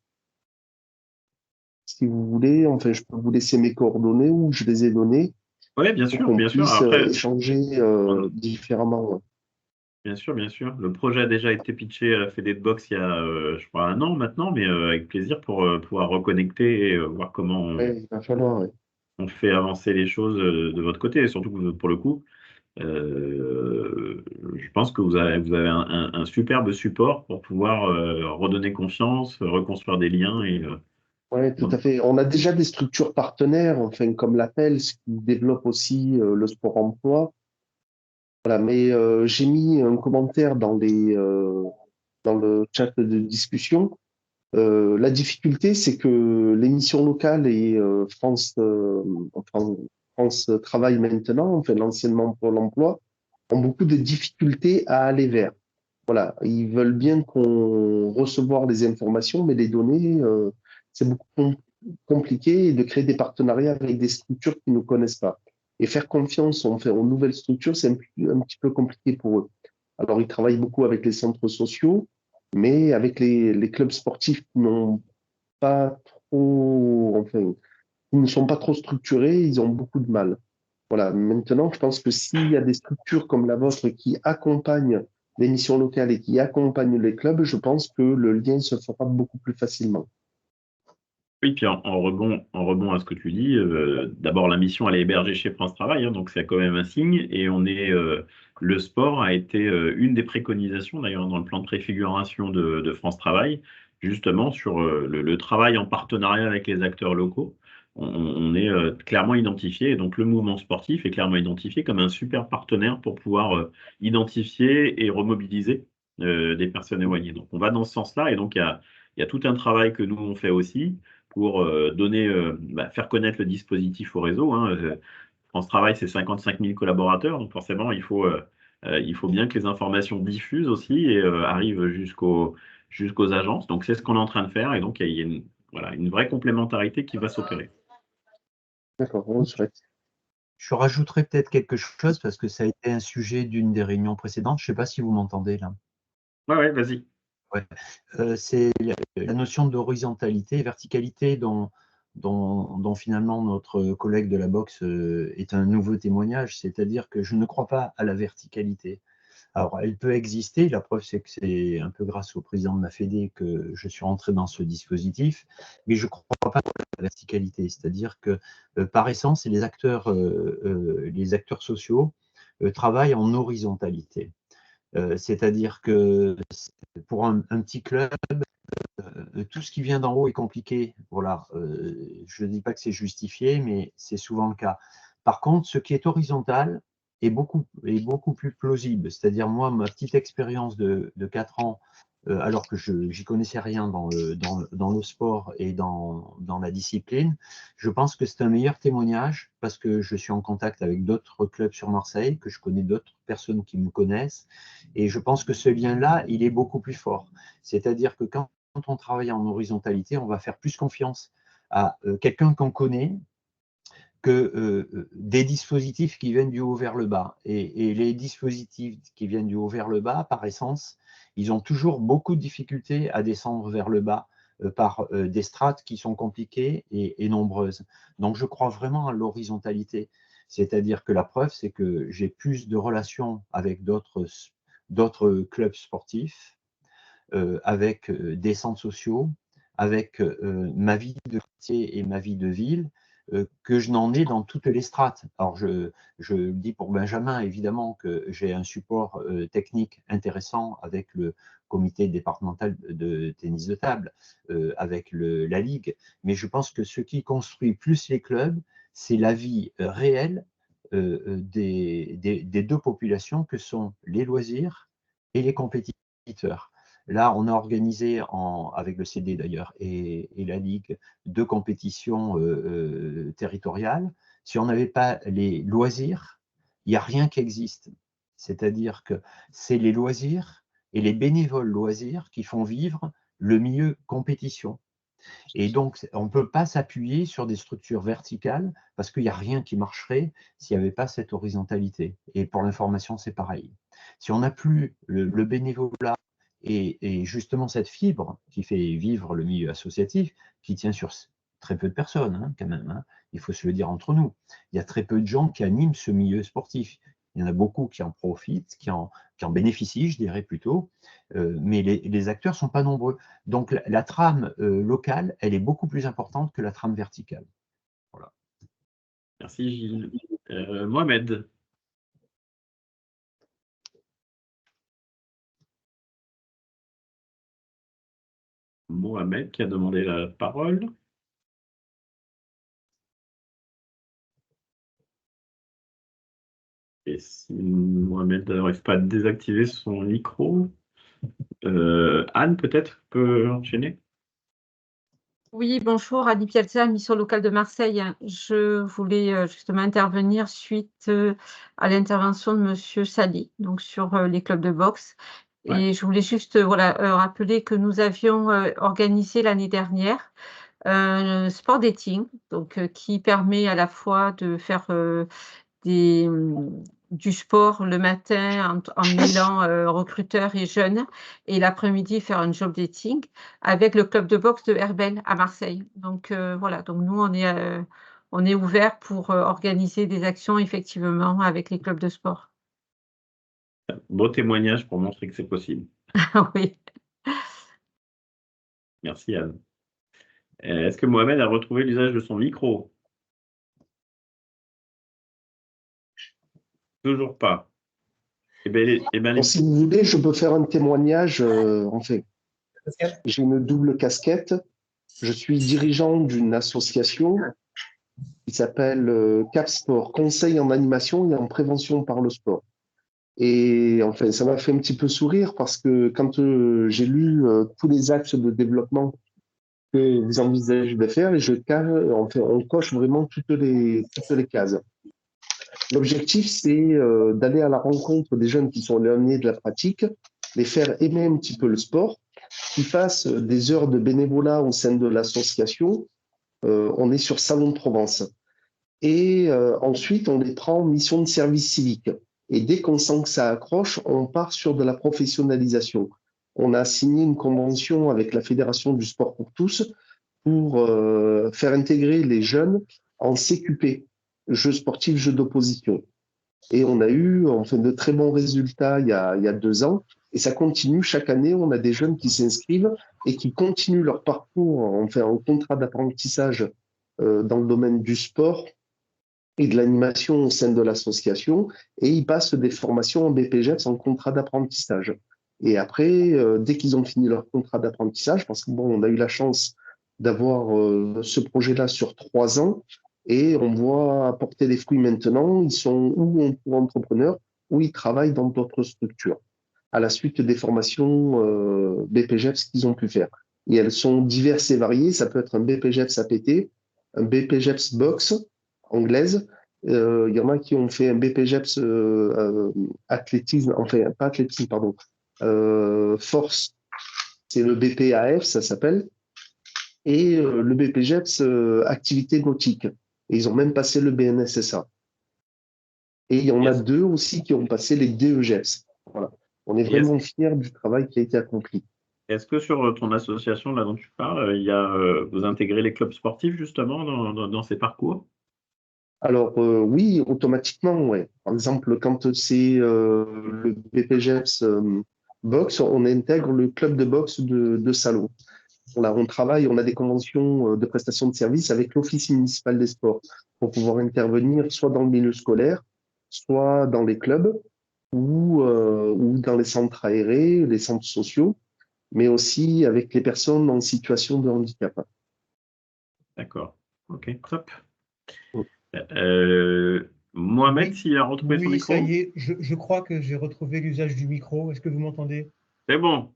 G: Si vous voulez, enfin, je peux vous laisser mes coordonnées ou je les ai données.
E: Oui, bien sûr, bien sûr.
G: Après, échanger différemment.
E: Bien sûr, bien sûr. Le projet a déjà été pitché à la Fédé de boxe il y a, je crois, 1 an maintenant, mais avec plaisir pour pouvoir reconnecter et voir comment
G: Il va falloir.
E: on fait avancer les choses de votre côté. Et surtout que pour le coup, je pense que vous avez un superbe support pour pouvoir redonner confiance, reconstruire des liens.
G: Oui, tout à fait. On a déjà des structures partenaires, enfin, comme l'APEL, qui développe aussi le sport emploi. Voilà, mais j'ai mis un commentaire dans le chat de discussion. La difficulté, c'est que l'émission locale et France Travail maintenant, enfin l'anciennement Pôle emploi, ont beaucoup de difficultés à aller vers. Voilà, ils veulent bien qu'on recevoir les informations, mais les données, c'est beaucoup compliqué de créer des partenariats avec des structures qui ne connaissent pas. Et faire confiance aux nouvelles structures, c'est un petit peu compliqué pour eux. Alors, ils travaillent beaucoup avec les centres sociaux, mais avec les clubs sportifs qui n'ont pas trop, enfin, qui ne sont pas trop structurés, ils ont beaucoup de mal. Voilà. Maintenant, je pense que s'il y a des structures comme la vôtre qui accompagnent les missions locales et qui accompagnent les clubs, je pense que le lien se fera beaucoup plus facilement.
E: Oui, puis en rebond à ce que tu dis, d'abord la mission elle est hébergée chez France Travail, hein, donc c'est quand même un signe. Et le sport a été une des préconisations d'ailleurs dans le plan de préfiguration de France Travail, justement sur le travail en partenariat avec les acteurs locaux. On est clairement identifié, et donc le mouvement sportif est clairement identifié comme un super partenaire pour pouvoir identifier et remobiliser des personnes éloignées. Donc on va dans ce sens-là, et donc il y a tout un travail que nous on fait aussi pour faire connaître le dispositif au réseau. Hein. France Travail, c'est 55 000 collaborateurs, donc forcément, il faut bien que les informations diffusent aussi et arrivent jusqu'aux agences. Donc, c'est ce qu'on est en train de faire, et donc il y a une vraie complémentarité qui va s'opérer.
G: D'accord, on le souhaite.
F: Je rajouterai peut-être quelque chose parce que ça a été un sujet d'une des réunions précédentes. Je ne sais pas si vous m'entendez là.
E: Ouais, vas-y.
F: Ouais. C'est la notion d'horizontalité et verticalité dont finalement notre collègue de la boxe est un nouveau témoignage, c'est-à-dire que je ne crois pas à la verticalité. Alors, elle peut exister, la preuve c'est que c'est un peu grâce au président de la Fédé que je suis rentré dans ce dispositif, mais je ne crois pas à la verticalité, c'est-à-dire que par essence, les acteurs sociaux travaillent en horizontalité. C'est-à-dire que pour un petit club, tout ce qui vient d'en haut est compliqué. Voilà, je ne dis pas que c'est justifié, mais c'est souvent le cas. Par contre, ce qui est horizontal est beaucoup plus plausible. C'est-à-dire, moi, ma petite expérience de 4 ans, alors que je n'y connaissais rien dans le sport et dans la discipline, je pense que c'est un meilleur témoignage parce que je suis en contact avec d'autres clubs sur Marseille, que je connais d'autres personnes qui me connaissent. Et je pense que ce lien-là, il est beaucoup plus fort. C'est-à-dire que quand on travaille en horizontalité, on va faire plus confiance à quelqu'un qu'on connaît que des dispositifs qui viennent du haut vers le bas. Et les dispositifs qui viennent du haut vers le bas, par essence, ils ont toujours beaucoup de difficultés à descendre vers le bas par des strates qui sont compliquées et nombreuses. Donc, je crois vraiment à l'horizontalité. C'est-à-dire que la preuve, c'est que j'ai plus de relations avec d'autres clubs sportifs, avec des centres sociaux, avec ma vie de quartier et ma vie de ville, que je n'en ai dans toutes les strates. Alors, je dis pour Benjamin, évidemment, que j'ai un support technique intéressant avec le comité départemental de tennis de table, avec la Ligue, mais je pense que ce qui construit plus les clubs, c'est la vie réelle des deux populations que sont les loisirs et les compétiteurs. Là, on a organisé, avec le CD d'ailleurs et la Ligue, 2 compétitions territoriales. Si on n'avait pas les loisirs, il n'y a rien qui existe. C'est-à-dire que c'est les loisirs et les bénévoles loisirs qui font vivre le milieu compétition. Et donc, on ne peut pas s'appuyer sur des structures verticales parce qu'il n'y a rien qui marcherait s'il n'y avait pas cette horizontalité. Et pour l'information, c'est pareil. Si on n'a plus le bénévolat et justement cette fibre qui fait vivre le milieu associatif, qui tient sur très peu de personnes, hein, quand même, hein, il faut se le dire entre nous. Il y a très peu de gens qui animent ce milieu sportif. Il y en a beaucoup qui en profitent, qui en bénéficient, je dirais plutôt, mais les acteurs ne sont pas nombreux. Donc la trame locale, elle est beaucoup plus importante que la trame verticale. Voilà.
E: Merci Gilles. Mohamed. Mohamed qui a demandé la parole. Et si Mohamed n'arrive pas à désactiver son micro, Anne peut-être peut enchaîner.
H: Oui, bonjour, Annie Piazza, mission locale de Marseille. Je voulais justement intervenir suite à l'intervention de Monsieur Sali, donc sur les clubs de boxe.
E: Ouais.
H: Et je voulais juste rappeler que nous avions organisé l'année dernière un sport dating, donc qui permet à la fois de faire du sport le matin en mêlant recruteurs et jeunes, et l'après-midi faire un job dating avec le club de boxe de Herbel à Marseille. Donc voilà, donc nous on est ouvert pour organiser des actions effectivement avec les clubs de sport.
E: Beau témoignage pour montrer que c'est possible.
H: Oui.
E: Merci Anne. Est-ce que Mohamed a retrouvé l'usage de son micro? Toujours pas.
G: Si vous voulez, je peux faire un témoignage. En fait, j'ai une double casquette. Je suis dirigeant d'une association qui s'appelle CAP Sport, Conseil en animation et en prévention par le sport. Et enfin, ça m'a fait un petit peu sourire parce que quand j'ai lu tous les axes de développement que vous envisagez de faire et on coche vraiment toutes les cases. L'objectif, c'est d'aller à la rencontre des jeunes qui sont éloignés de la pratique, les faire aimer un petit peu le sport, qu'ils fassent des heures de bénévolat au sein de l'association. On est sur Salon de Provence. Et ensuite, on les prend en mission de service civique. Et dès qu'on sent que ça accroche, on part sur de la professionnalisation. On a signé une convention avec la Fédération du sport pour tous pour faire intégrer les jeunes en CQP, jeux sportifs, jeux d'opposition. Et on a eu de très bons résultats il y a 2 ans. Et ça continue. Chaque année, on a des jeunes qui s'inscrivent et qui continuent leur parcours en contrat d'apprentissage dans le domaine du sport et de l'animation au sein de l'association. Et ils passent des formations en BPGEPS en contrat d'apprentissage. Et après, dès qu'ils ont fini leur contrat d'apprentissage, parce que on a eu la chance d'avoir ce projet-là sur 3 ans, et on voit porter les fruits maintenant. Ils sont ou entrepreneurs, ou ils travaillent dans d'autres structures, à la suite des formations BPGEPS qu'ils ont pu faire. Et elles sont diverses et variées. Ça peut être un BPGEPS APT, un BPGEPS Box anglaise. Il y en a qui ont fait un BPGEPS athlétisme, enfin pas athlétisme, pardon, force, c'est le BPAF, ça s'appelle, et le BPGEPS activité nautique. Et ils ont même passé le BNSSA. Et il y en a 2 aussi qui ont passé les DEGEPS. Voilà. On est vraiment fiers du travail qui a été accompli.
E: Est-ce que sur ton association là dont tu parles, vous intégrez les clubs sportifs justement dans ces parcours?
G: Alors oui, automatiquement, ouais. Par exemple, quand c'est le BPGEPS boxe, on intègre le club de boxe de Salon. Là, on travaille, on a des conventions de prestation de services avec l'Office municipal des sports pour pouvoir intervenir soit dans le milieu scolaire, soit dans les clubs ou dans les centres aérés, les centres sociaux, mais aussi avec les personnes en situation de handicap.
E: D'accord. Ok, top.
G: Oh.
E: Mohamed,
I: Oui.
E: s'il a retrouvé son
I: Oui,
E: micro?
I: ça y est, je crois que j'ai retrouvé l'usage du micro. Est-ce que vous m'entendez?
E: C'est bon.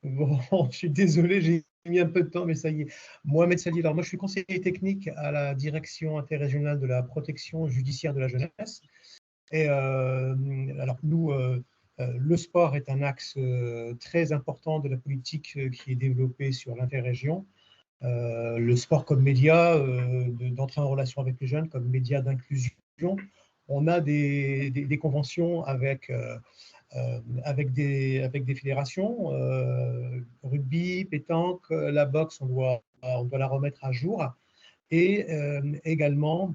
I: Bon, je suis désolé, j'ai mis un peu de temps, mais ça y est. Mohamed Sali, alors moi je suis conseiller technique à la direction interrégionale de la protection judiciaire de la jeunesse. Et alors nous, le sport est un axe très important de la politique qui est développée sur l'interrégion. Le sport comme média d'entrée en relation avec les jeunes, comme média d'inclusion. On a des conventions avec des fédérations, rugby, pétanque, la boxe, on doit la remettre à jour. Et également,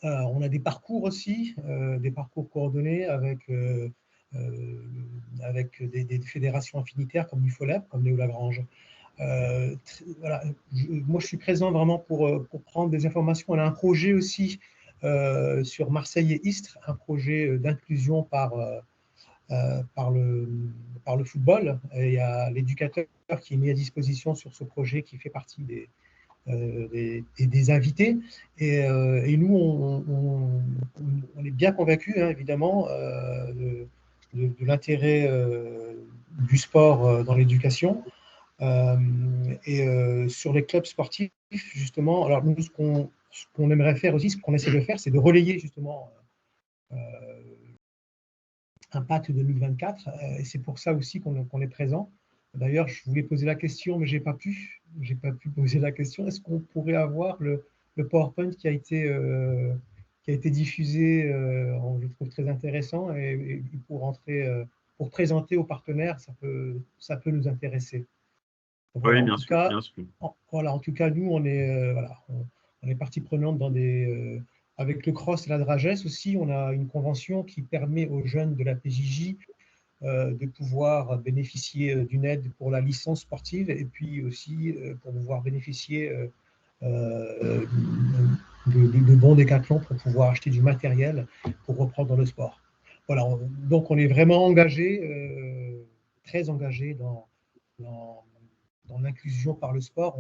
I: on a des parcours aussi, des parcours coordonnés avec des fédérations affinitaires comme l'UFOLEP, comme Léo Lagrange. Voilà. Moi, je suis présent vraiment pour prendre des informations. On a un projet aussi sur Marseille et Istres, un projet d'inclusion par le football. Et il y a l'éducateur qui est mis à disposition sur ce projet qui fait partie des invités. Et nous, on est bien convaincus, hein, évidemment, de l'intérêt du sport dans l'éducation. Sur les clubs sportifs, justement, alors nous, ce qu'on aimerait faire aussi, ce qu'on essaie de faire, c'est de relayer justement Impact 2024, et c'est pour ça aussi qu'on est présent. D'ailleurs, je voulais poser la question, mais j'ai pas pu poser la question. Est-ce qu'on pourrait avoir le PowerPoint qui a été diffusé, je le trouve très intéressant, et pour présenter aux partenaires, ça peut nous intéresser. Voilà,
E: Oui, bien sûr, bien sûr.
I: Voilà, en tout cas, nous, on est partie prenante avec le CROSS et la Dragès aussi. On a une convention qui permet aux jeunes de la PJJ de pouvoir bénéficier d'une aide pour la licence sportive et puis aussi pour pouvoir bénéficier de bons décathlons pour pouvoir acheter du matériel pour reprendre le sport. Voilà, donc on est vraiment engagé, très engagé dans l'inclusion par le sport.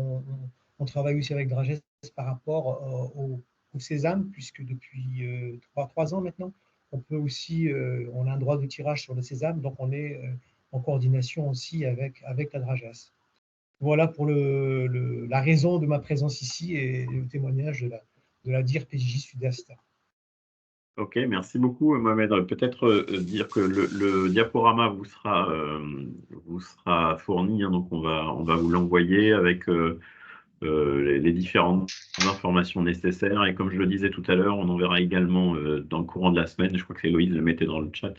I: On travaille aussi avec Dragès par rapport au Sésame, puisque depuis 3 ans maintenant, on peut aussi, on a un droit de tirage sur le Sésame, donc on est en coordination aussi avec la Dragès. Voilà pour la raison de ma présence ici et le témoignage de la DIR PJJ Sud-Est.
E: Ok, merci beaucoup, Mohamed. Peut-être dire que le diaporama vous sera fourni, hein, donc on va vous l'envoyer avec les différentes informations nécessaires. Et comme je le disais tout à l'heure, on enverra également dans le courant de la semaine, je crois que Héloïse le mettait dans le chat,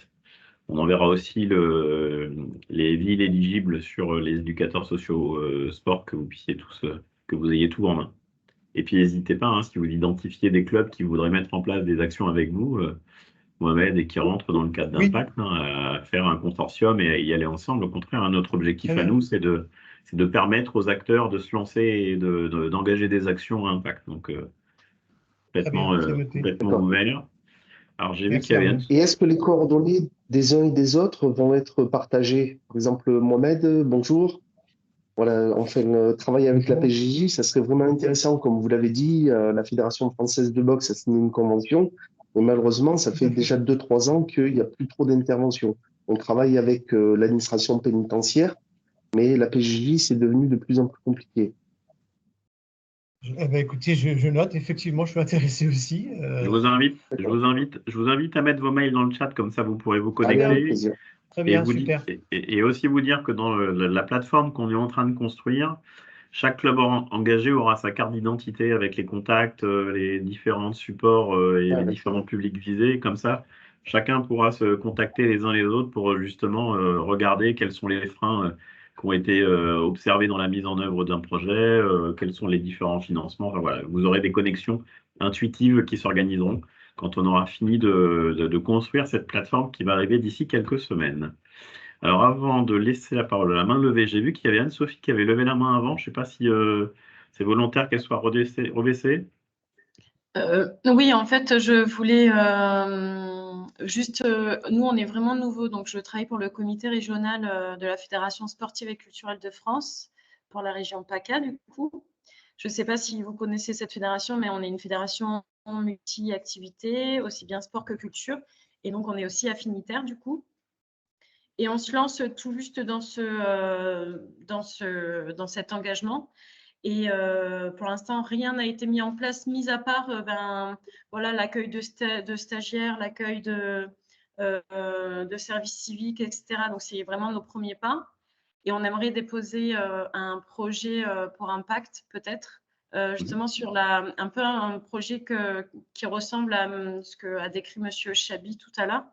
E: on enverra aussi les villes éligibles sur les éducateurs sociaux sport que vous puissiez tous, que vous ayez tout en main. Et puis n'hésitez pas, hein, si vous identifiez des clubs qui voudraient mettre en place des actions avec vous, Mohamed, et qui rentrent dans le cadre
I: Oui.
E: d'Impact, hein, à faire un consortium et à y aller ensemble. Au contraire, hein, notre objectif
I: Très
E: à
I: bien.
E: nous, c'est de permettre aux acteurs de se lancer et d'engager des actions à impact. Donc,
I: Très bien, c'est noté.
E: complètement
G: D'accord.
E: ouvert. Alors, j'ai vu
I: Merci,
E: qu'il y avait
I: Arnaud.
G: Et est-ce que les coordonnées des uns et des autres vont être partagées? Par exemple, Mohamed, bonjour. Voilà, on fait le travail avec la
I: Bonjour.
G: PJJ. Ça serait vraiment intéressant, comme vous l'avez dit, la Fédération française de boxe a signé une convention. Mais malheureusement, ça
I: Tout
G: fait
I: à fait.
G: déjà 2-3 ans qu'il n'y a plus trop d'interventions. On travaille avec l'administration pénitentiaire, mais la PJJ, c'est devenu de plus en plus compliqué.
I: Eh ben, écoutez, je note, effectivement, je suis intéressé aussi.
E: Je vous invite à mettre vos mails dans le chat, comme ça vous pourrez vous
G: Allez, avec
E: connecter.
G: plaisir.
I: Très
E: Et,
I: bien, super.
E: et aussi vous dire que dans la plateforme qu'on est en train de construire, chaque club engagé aura sa carte d'identité avec les contacts, les différents supports et les différents publics visés. Comme ça, chacun pourra se contacter les uns les autres pour justement regarder quels sont les freins qui ont été observés dans la mise en œuvre d'un projet, quels sont les différents financements. Enfin, voilà, vous aurez des connexions intuitives qui s'organiseront quand on aura fini de construire cette plateforme qui va arriver d'ici quelques semaines. Alors, avant de laisser la parole à la main levée, j'ai vu qu'il y avait Anne-Sophie qui avait levé la main avant. Je ne sais pas si c'est volontaire qu'elle soit rebaissée.
J: Oui, en fait, je voulais juste, nous, on est vraiment nouveaux, donc je travaille pour le comité régional de la Fédération sportive et culturelle de France, pour la région PACA, du coup. Je ne sais pas si vous connaissez cette fédération, mais on est une fédération multi-activités, aussi bien sport que culture, et donc on est aussi affinitaire, du coup. Et on se lance tout juste dans cet engagement. Et pour l'instant, rien n'a été mis en place, mis à part voilà, l'accueil de stagiaires, l'accueil de services civiques, etc. Donc, c'est vraiment nos premiers pas. Et on aimerait déposer un projet pour Impact, peut-être, justement sur un peu un projet qui ressemble à ce qu'a décrit M. Chabi tout à l'heure.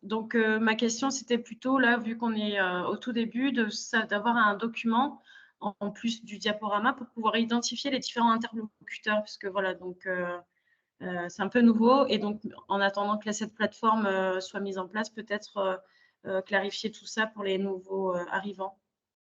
J: Donc, ma question, c'était plutôt, là, vu qu'on est au tout début, d'avoir un document en plus du diaporama pour pouvoir identifier les différents interlocuteurs, puisque voilà, donc c'est un peu nouveau. Et donc, en attendant que cette plateforme soit mise en place, peut-être clarifier tout ça pour les nouveaux arrivants.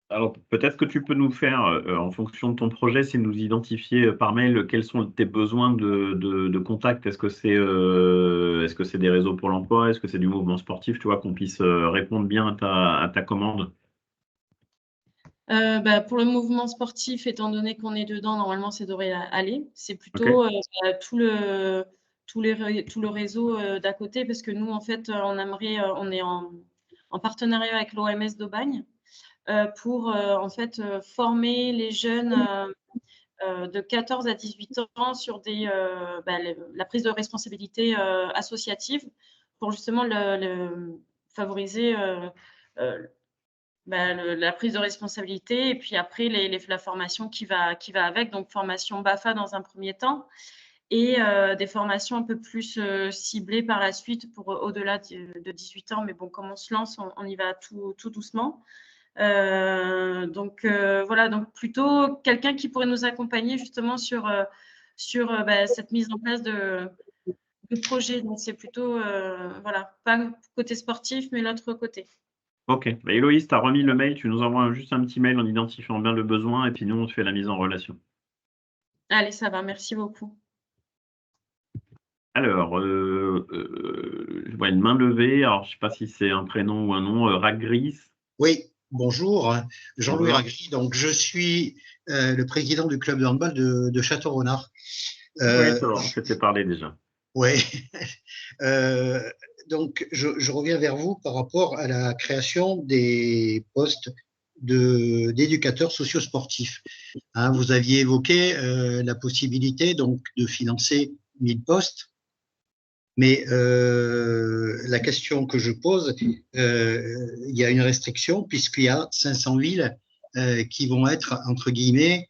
E: Alors, peut-être que tu peux nous faire, en fonction de ton projet, c'est nous identifier par mail quels sont tes besoins de contact. Est-ce que c'est des réseaux pour l'emploi? Est-ce que c'est du mouvement sportif? Tu vois, qu'on puisse répondre bien à ta commande.
J: Pour le mouvement sportif, étant donné qu'on est dedans, normalement, ça devrait aller. C'est plutôt tout le réseau d'à côté, parce que nous, en fait, on est en partenariat avec l'OMS d'Aubagne pour en fait former les jeunes de 14 à 18 ans sur la prise de responsabilité associative pour justement favoriser la prise de responsabilité et puis après la formation qui va avec, donc formation BAFA dans un premier temps et des formations un peu plus ciblées par la suite pour au-delà de 18 ans. Mais bon, comme on se lance, on y va tout doucement. Donc voilà, donc plutôt quelqu'un qui pourrait nous accompagner justement sur cette mise en place de projet. Donc c'est plutôt voilà, pas côté sportif, mais l'autre côté.
E: Ok. Héloïse, tu as remis le mail, tu nous envoies juste un petit mail en identifiant bien le besoin et puis nous, on te fait la mise en relation.
J: Allez, ça va, merci beaucoup.
E: Alors, je vois une main levée. Alors, je ne sais pas si c'est un prénom ou un nom. Ragris.
K: Oui, bonjour. Jean-Louis Ragris. Donc, je suis le président du club de handball de Château-Renard.
E: Oui, ça va, on s'était parlé déjà.
K: Oui. Donc, je reviens vers vous par rapport à la création des postes d'éducateurs sociosportifs. Hein, vous aviez évoqué la possibilité donc de financer 1000 postes. Mais la question que je pose, il y a une restriction puisqu'il y a 500 villes qui vont être, entre guillemets,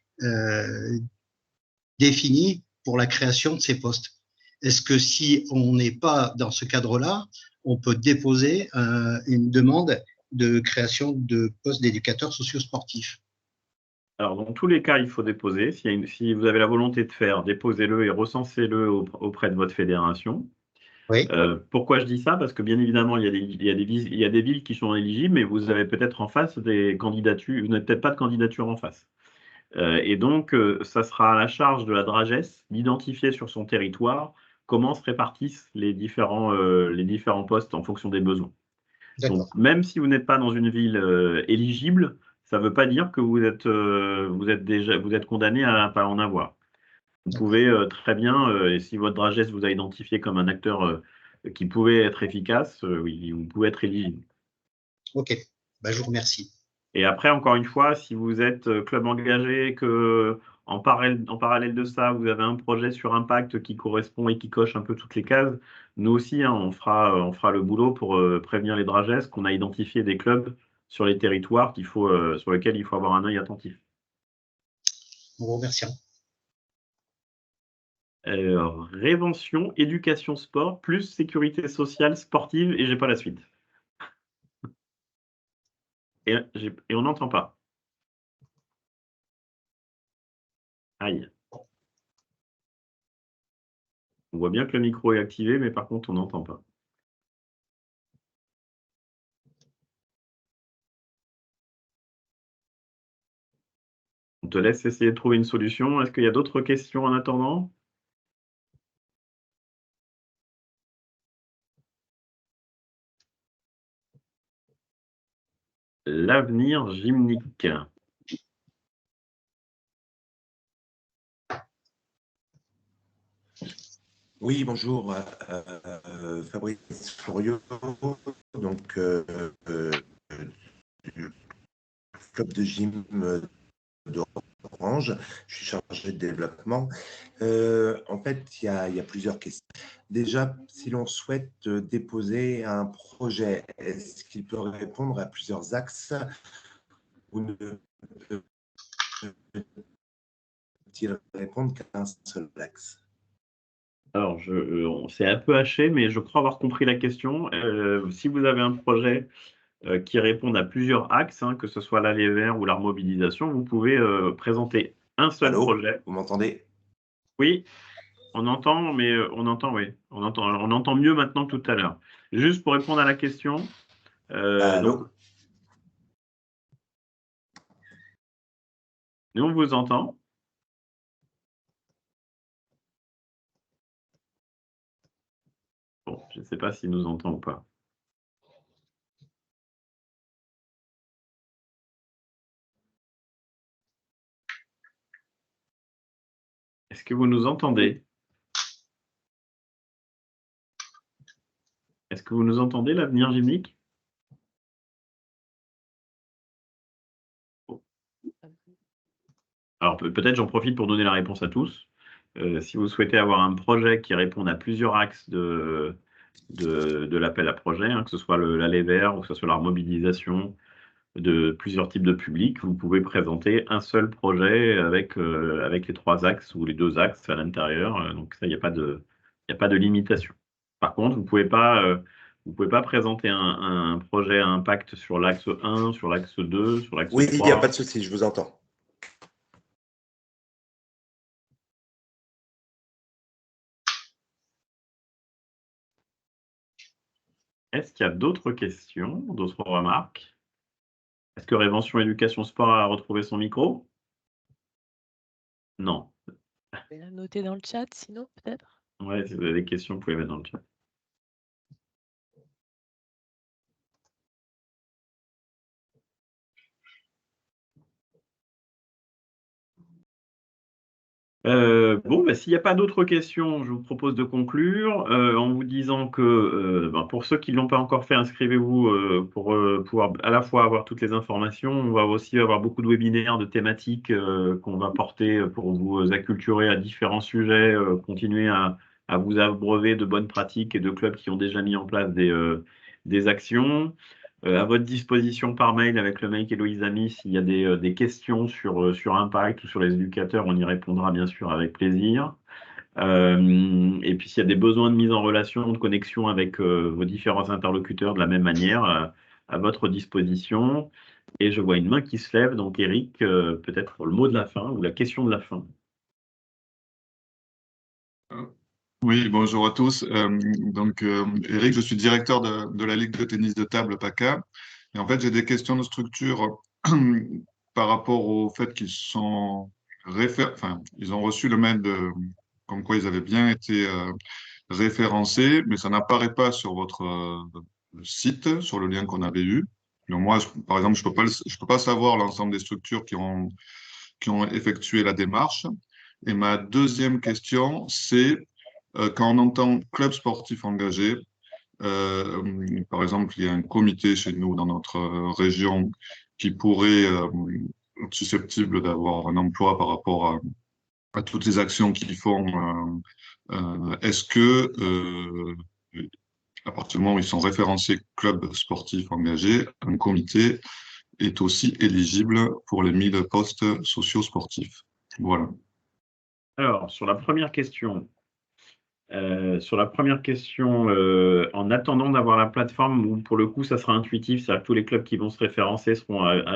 K: définies pour la création de ces postes. Est-ce que si on n'est pas dans ce cadre-là, on peut déposer une demande de création de postes d'éducateurs sociosportifs?
E: Alors, dans tous les cas, il faut déposer. Si vous avez la volonté de faire, déposez-le et recensez-le auprès de votre fédération.
K: Oui.
E: Pourquoi je dis ça? Parce que bien évidemment, il y a des villes qui sont éligibles, mais vous avez peut-être en face des candidatures, vous n'avez peut-être pas de candidature en face. Et donc, ça sera à la charge de la DRAGES d'identifier sur son territoire comment se répartissent les différents postes en fonction des besoins. Donc, même si vous n'êtes pas dans une ville éligible, ça ne veut pas dire que vous êtes condamné à ne pas en avoir. Vous pouvez très bien, et si votre DRAGES vous a identifié comme un acteur qui pouvait être efficace, oui, vous pouvez être éligible.
K: Ok, ben, je vous remercie.
E: Et après, encore une fois, si vous êtes club engagé, que en parallèle de ça, vous avez un projet sur impact qui correspond et qui coche un peu toutes les cases, nous aussi, hein, on fera le boulot pour prévenir les DRAGES qu'on a identifié des clubs sur les territoires sur lesquels il faut avoir un œil attentif.
K: On vous remercie.
E: Révention, éducation, sport, plus sécurité sociale, sportive, et j'ai pas la suite. Et on n'entend pas. Aïe. On voit bien que le micro est activé, mais par contre, on n'entend pas. On te laisse essayer de trouver une solution. Est-ce qu'il y a d'autres questions en attendant? L'avenir gymnique.
L: Oui, bonjour, Fabrice Fouriot, donc du club de gym d'Orange. Je suis chargé de développement. En fait, il y a plusieurs questions. Déjà, si l'on souhaite déposer un projet, est-ce qu'il peut répondre à plusieurs axes ou ne peut-il répondre qu'à un seul axe?
E: Alors, c'est un peu haché, mais je crois avoir compris la question. Si vous avez un projet qui répond à plusieurs axes, hein, que ce soit l'aller vers ou la remobilisation, vous pouvez présenter un seul projet.
L: Vous m'entendez?
E: Oui, on entend, mais on entend, oui. On entend mieux maintenant que tout à l'heure. Juste pour répondre à la question. Donc, nous, on vous entend. Bon, je ne sais pas s'il nous entend ou pas. Est-ce que vous nous entendez? Est-ce que vous nous entendez, l'avenir gymnique? Alors, peut-être j'en profite pour donner la réponse à tous. Si vous souhaitez avoir un projet qui réponde à plusieurs axes de l'appel à projet, hein, que ce soit l'aller vers ou que ce soit la remobilisation de plusieurs types de publics, vous pouvez présenter un seul projet avec les 3 axes ou les 2 axes à l'intérieur. Donc ça, il n'y a pas de limitation. Par contre, vous pouvez pas présenter un projet à impact sur l'axe 1, sur l'axe 2, sur l'axe 3.
L: Oui, il n'y a pas de souci, je vous entends.
E: Est-ce qu'il y a d'autres questions, d'autres remarques? Est-ce que Révention Éducation Sport a retrouvé son micro? Non.
A: Vous pouvez la noter dans le chat, sinon, peut-être?
E: Ouais, si vous avez des questions, vous pouvez mettre dans le chat. Bon, bah, s'il n'y a pas d'autres questions, je vous propose de conclure en vous disant que pour ceux qui ne l'ont pas encore fait, inscrivez-vous pour pouvoir à la fois avoir toutes les informations. On va aussi avoir beaucoup de webinaires de thématiques qu'on va porter pour vous acculturer à différents sujets, continuer à vous abreuver de bonnes pratiques et de clubs qui ont déjà mis en place des actions. À votre disposition par mail avec le mail Héloïse a mis. S'il y a des questions sur Impact ou sur les éducateurs, on y répondra bien sûr avec plaisir. Et puis s'il y a des besoins de mise en relation, de connexion avec vos différents interlocuteurs de la même manière, à votre disposition. Et je vois une main qui se lève, donc Eric, peut-être le mot de la fin ou la question de la fin.
D: Oui, bonjour à tous. Eric, je suis directeur de la Ligue de tennis de table PACA. Et en fait, j'ai des questions de structure par rapport au fait qu'ils sont ils ont reçu le mail comme quoi ils avaient bien été référencés, mais ça n'apparaît pas sur votre site, sur le lien qu'on avait eu. Donc moi, par exemple, je peux pas savoir l'ensemble des structures qui ont effectué la démarche. Et ma deuxième question, c'est quand on entend club sportif engagé, par exemple, il y a un comité chez nous dans notre région qui pourrait être susceptible d'avoir un emploi par rapport à toutes les actions qu'ils font. Est-ce que, à partir du moment où ils sont référencés club sportif engagé, un comité est aussi éligible pour les 1000 postes sociaux-sportifs? Voilà.
E: Alors, sur la première question, en attendant d'avoir la plateforme où pour le coup ça sera intuitif, c'est-à-dire que tous les clubs qui vont se référencer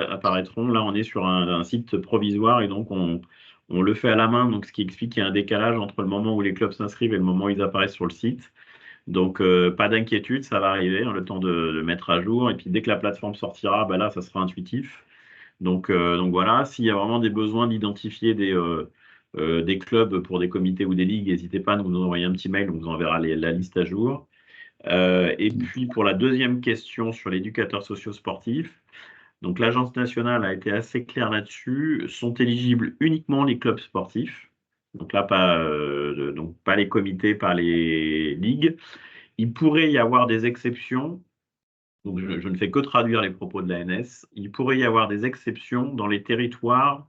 E: apparaîtront. Là, on est sur un site provisoire et donc on le fait à la main, donc ce qui explique qu'il y a un décalage entre le moment où les clubs s'inscrivent et le moment où ils apparaissent sur le site. Donc pas d'inquiétude, ça va arriver, hein, le temps de le mettre à jour. Et puis dès que la plateforme sortira, bah là, ça sera intuitif. Donc voilà, s'il y a vraiment des besoins d'identifier des clubs pour des comités ou des ligues, n'hésitez pas à nous envoyer un petit mail, on vous enverra la liste à jour. Et puis pour la deuxième question sur l'éducateur socio-sportif, donc l'Agence nationale a été assez claire là-dessus, sont éligibles uniquement les clubs sportifs, donc là donc pas les comités, pas les ligues. Il pourrait y avoir des exceptions. Donc, je ne fais que traduire les propos de l'ANS. Il pourrait y avoir des exceptions dans les territoires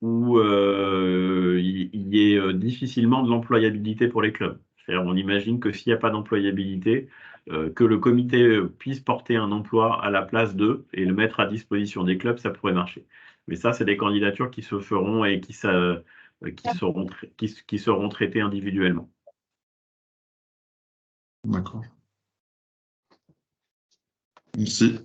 E: où il y ait difficilement de l'employabilité pour les clubs. C'est-à-dire, on imagine que s'il n'y a pas d'employabilité, que le comité puisse porter un emploi à la place d'eux et le mettre à disposition des clubs, ça pourrait marcher. Mais ça, c'est des candidatures qui se feront et qui seront traitées individuellement.
D: D'accord. Merci.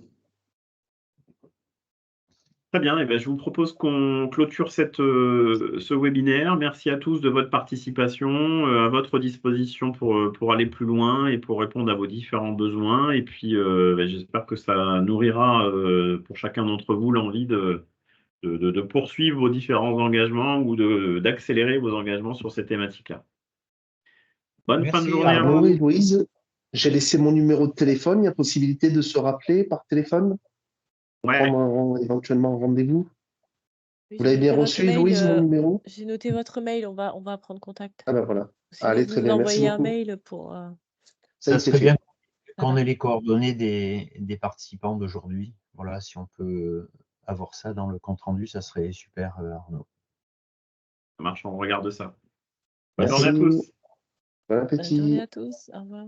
E: Très bien, je vous propose qu'on clôture ce webinaire. Merci à tous de votre participation, à votre disposition pour aller plus loin et pour répondre à vos différents besoins. Et puis, j'espère que ça nourrira pour chacun d'entre vous l'envie de poursuivre vos différents engagements ou d'accélérer vos engagements sur ces thématiques-là. Bonne fin de journée à vous.
G: Arnaud et Louise, j'ai laissé mon numéro de téléphone. Il y a possibilité de se rappeler par téléphone?
E: Ouais.
G: Prendre éventuellement un rendez-vous.
A: Oui,
G: Vous l'avez bien reçu, Louise, mon numéro?
A: J'ai noté votre mail, on va prendre contact.
G: Ah ben voilà.
A: Sinon,
G: Allez,
A: vous
G: très
A: nous
G: bien, merci
A: envoyez un
G: beaucoup.
A: mail pour.
F: Ça serait bien qu'on
A: Voilà.
F: ait les coordonnées des participants d'aujourd'hui. Voilà, si on peut avoir ça dans le compte-rendu, ça serait super, Arnaud.
E: Ça marche, on regarde ça. Bonne
G: Merci.
E: journée à tous.
G: Bon
A: Bonne journée
G: appétit.
A: à tous. Au revoir.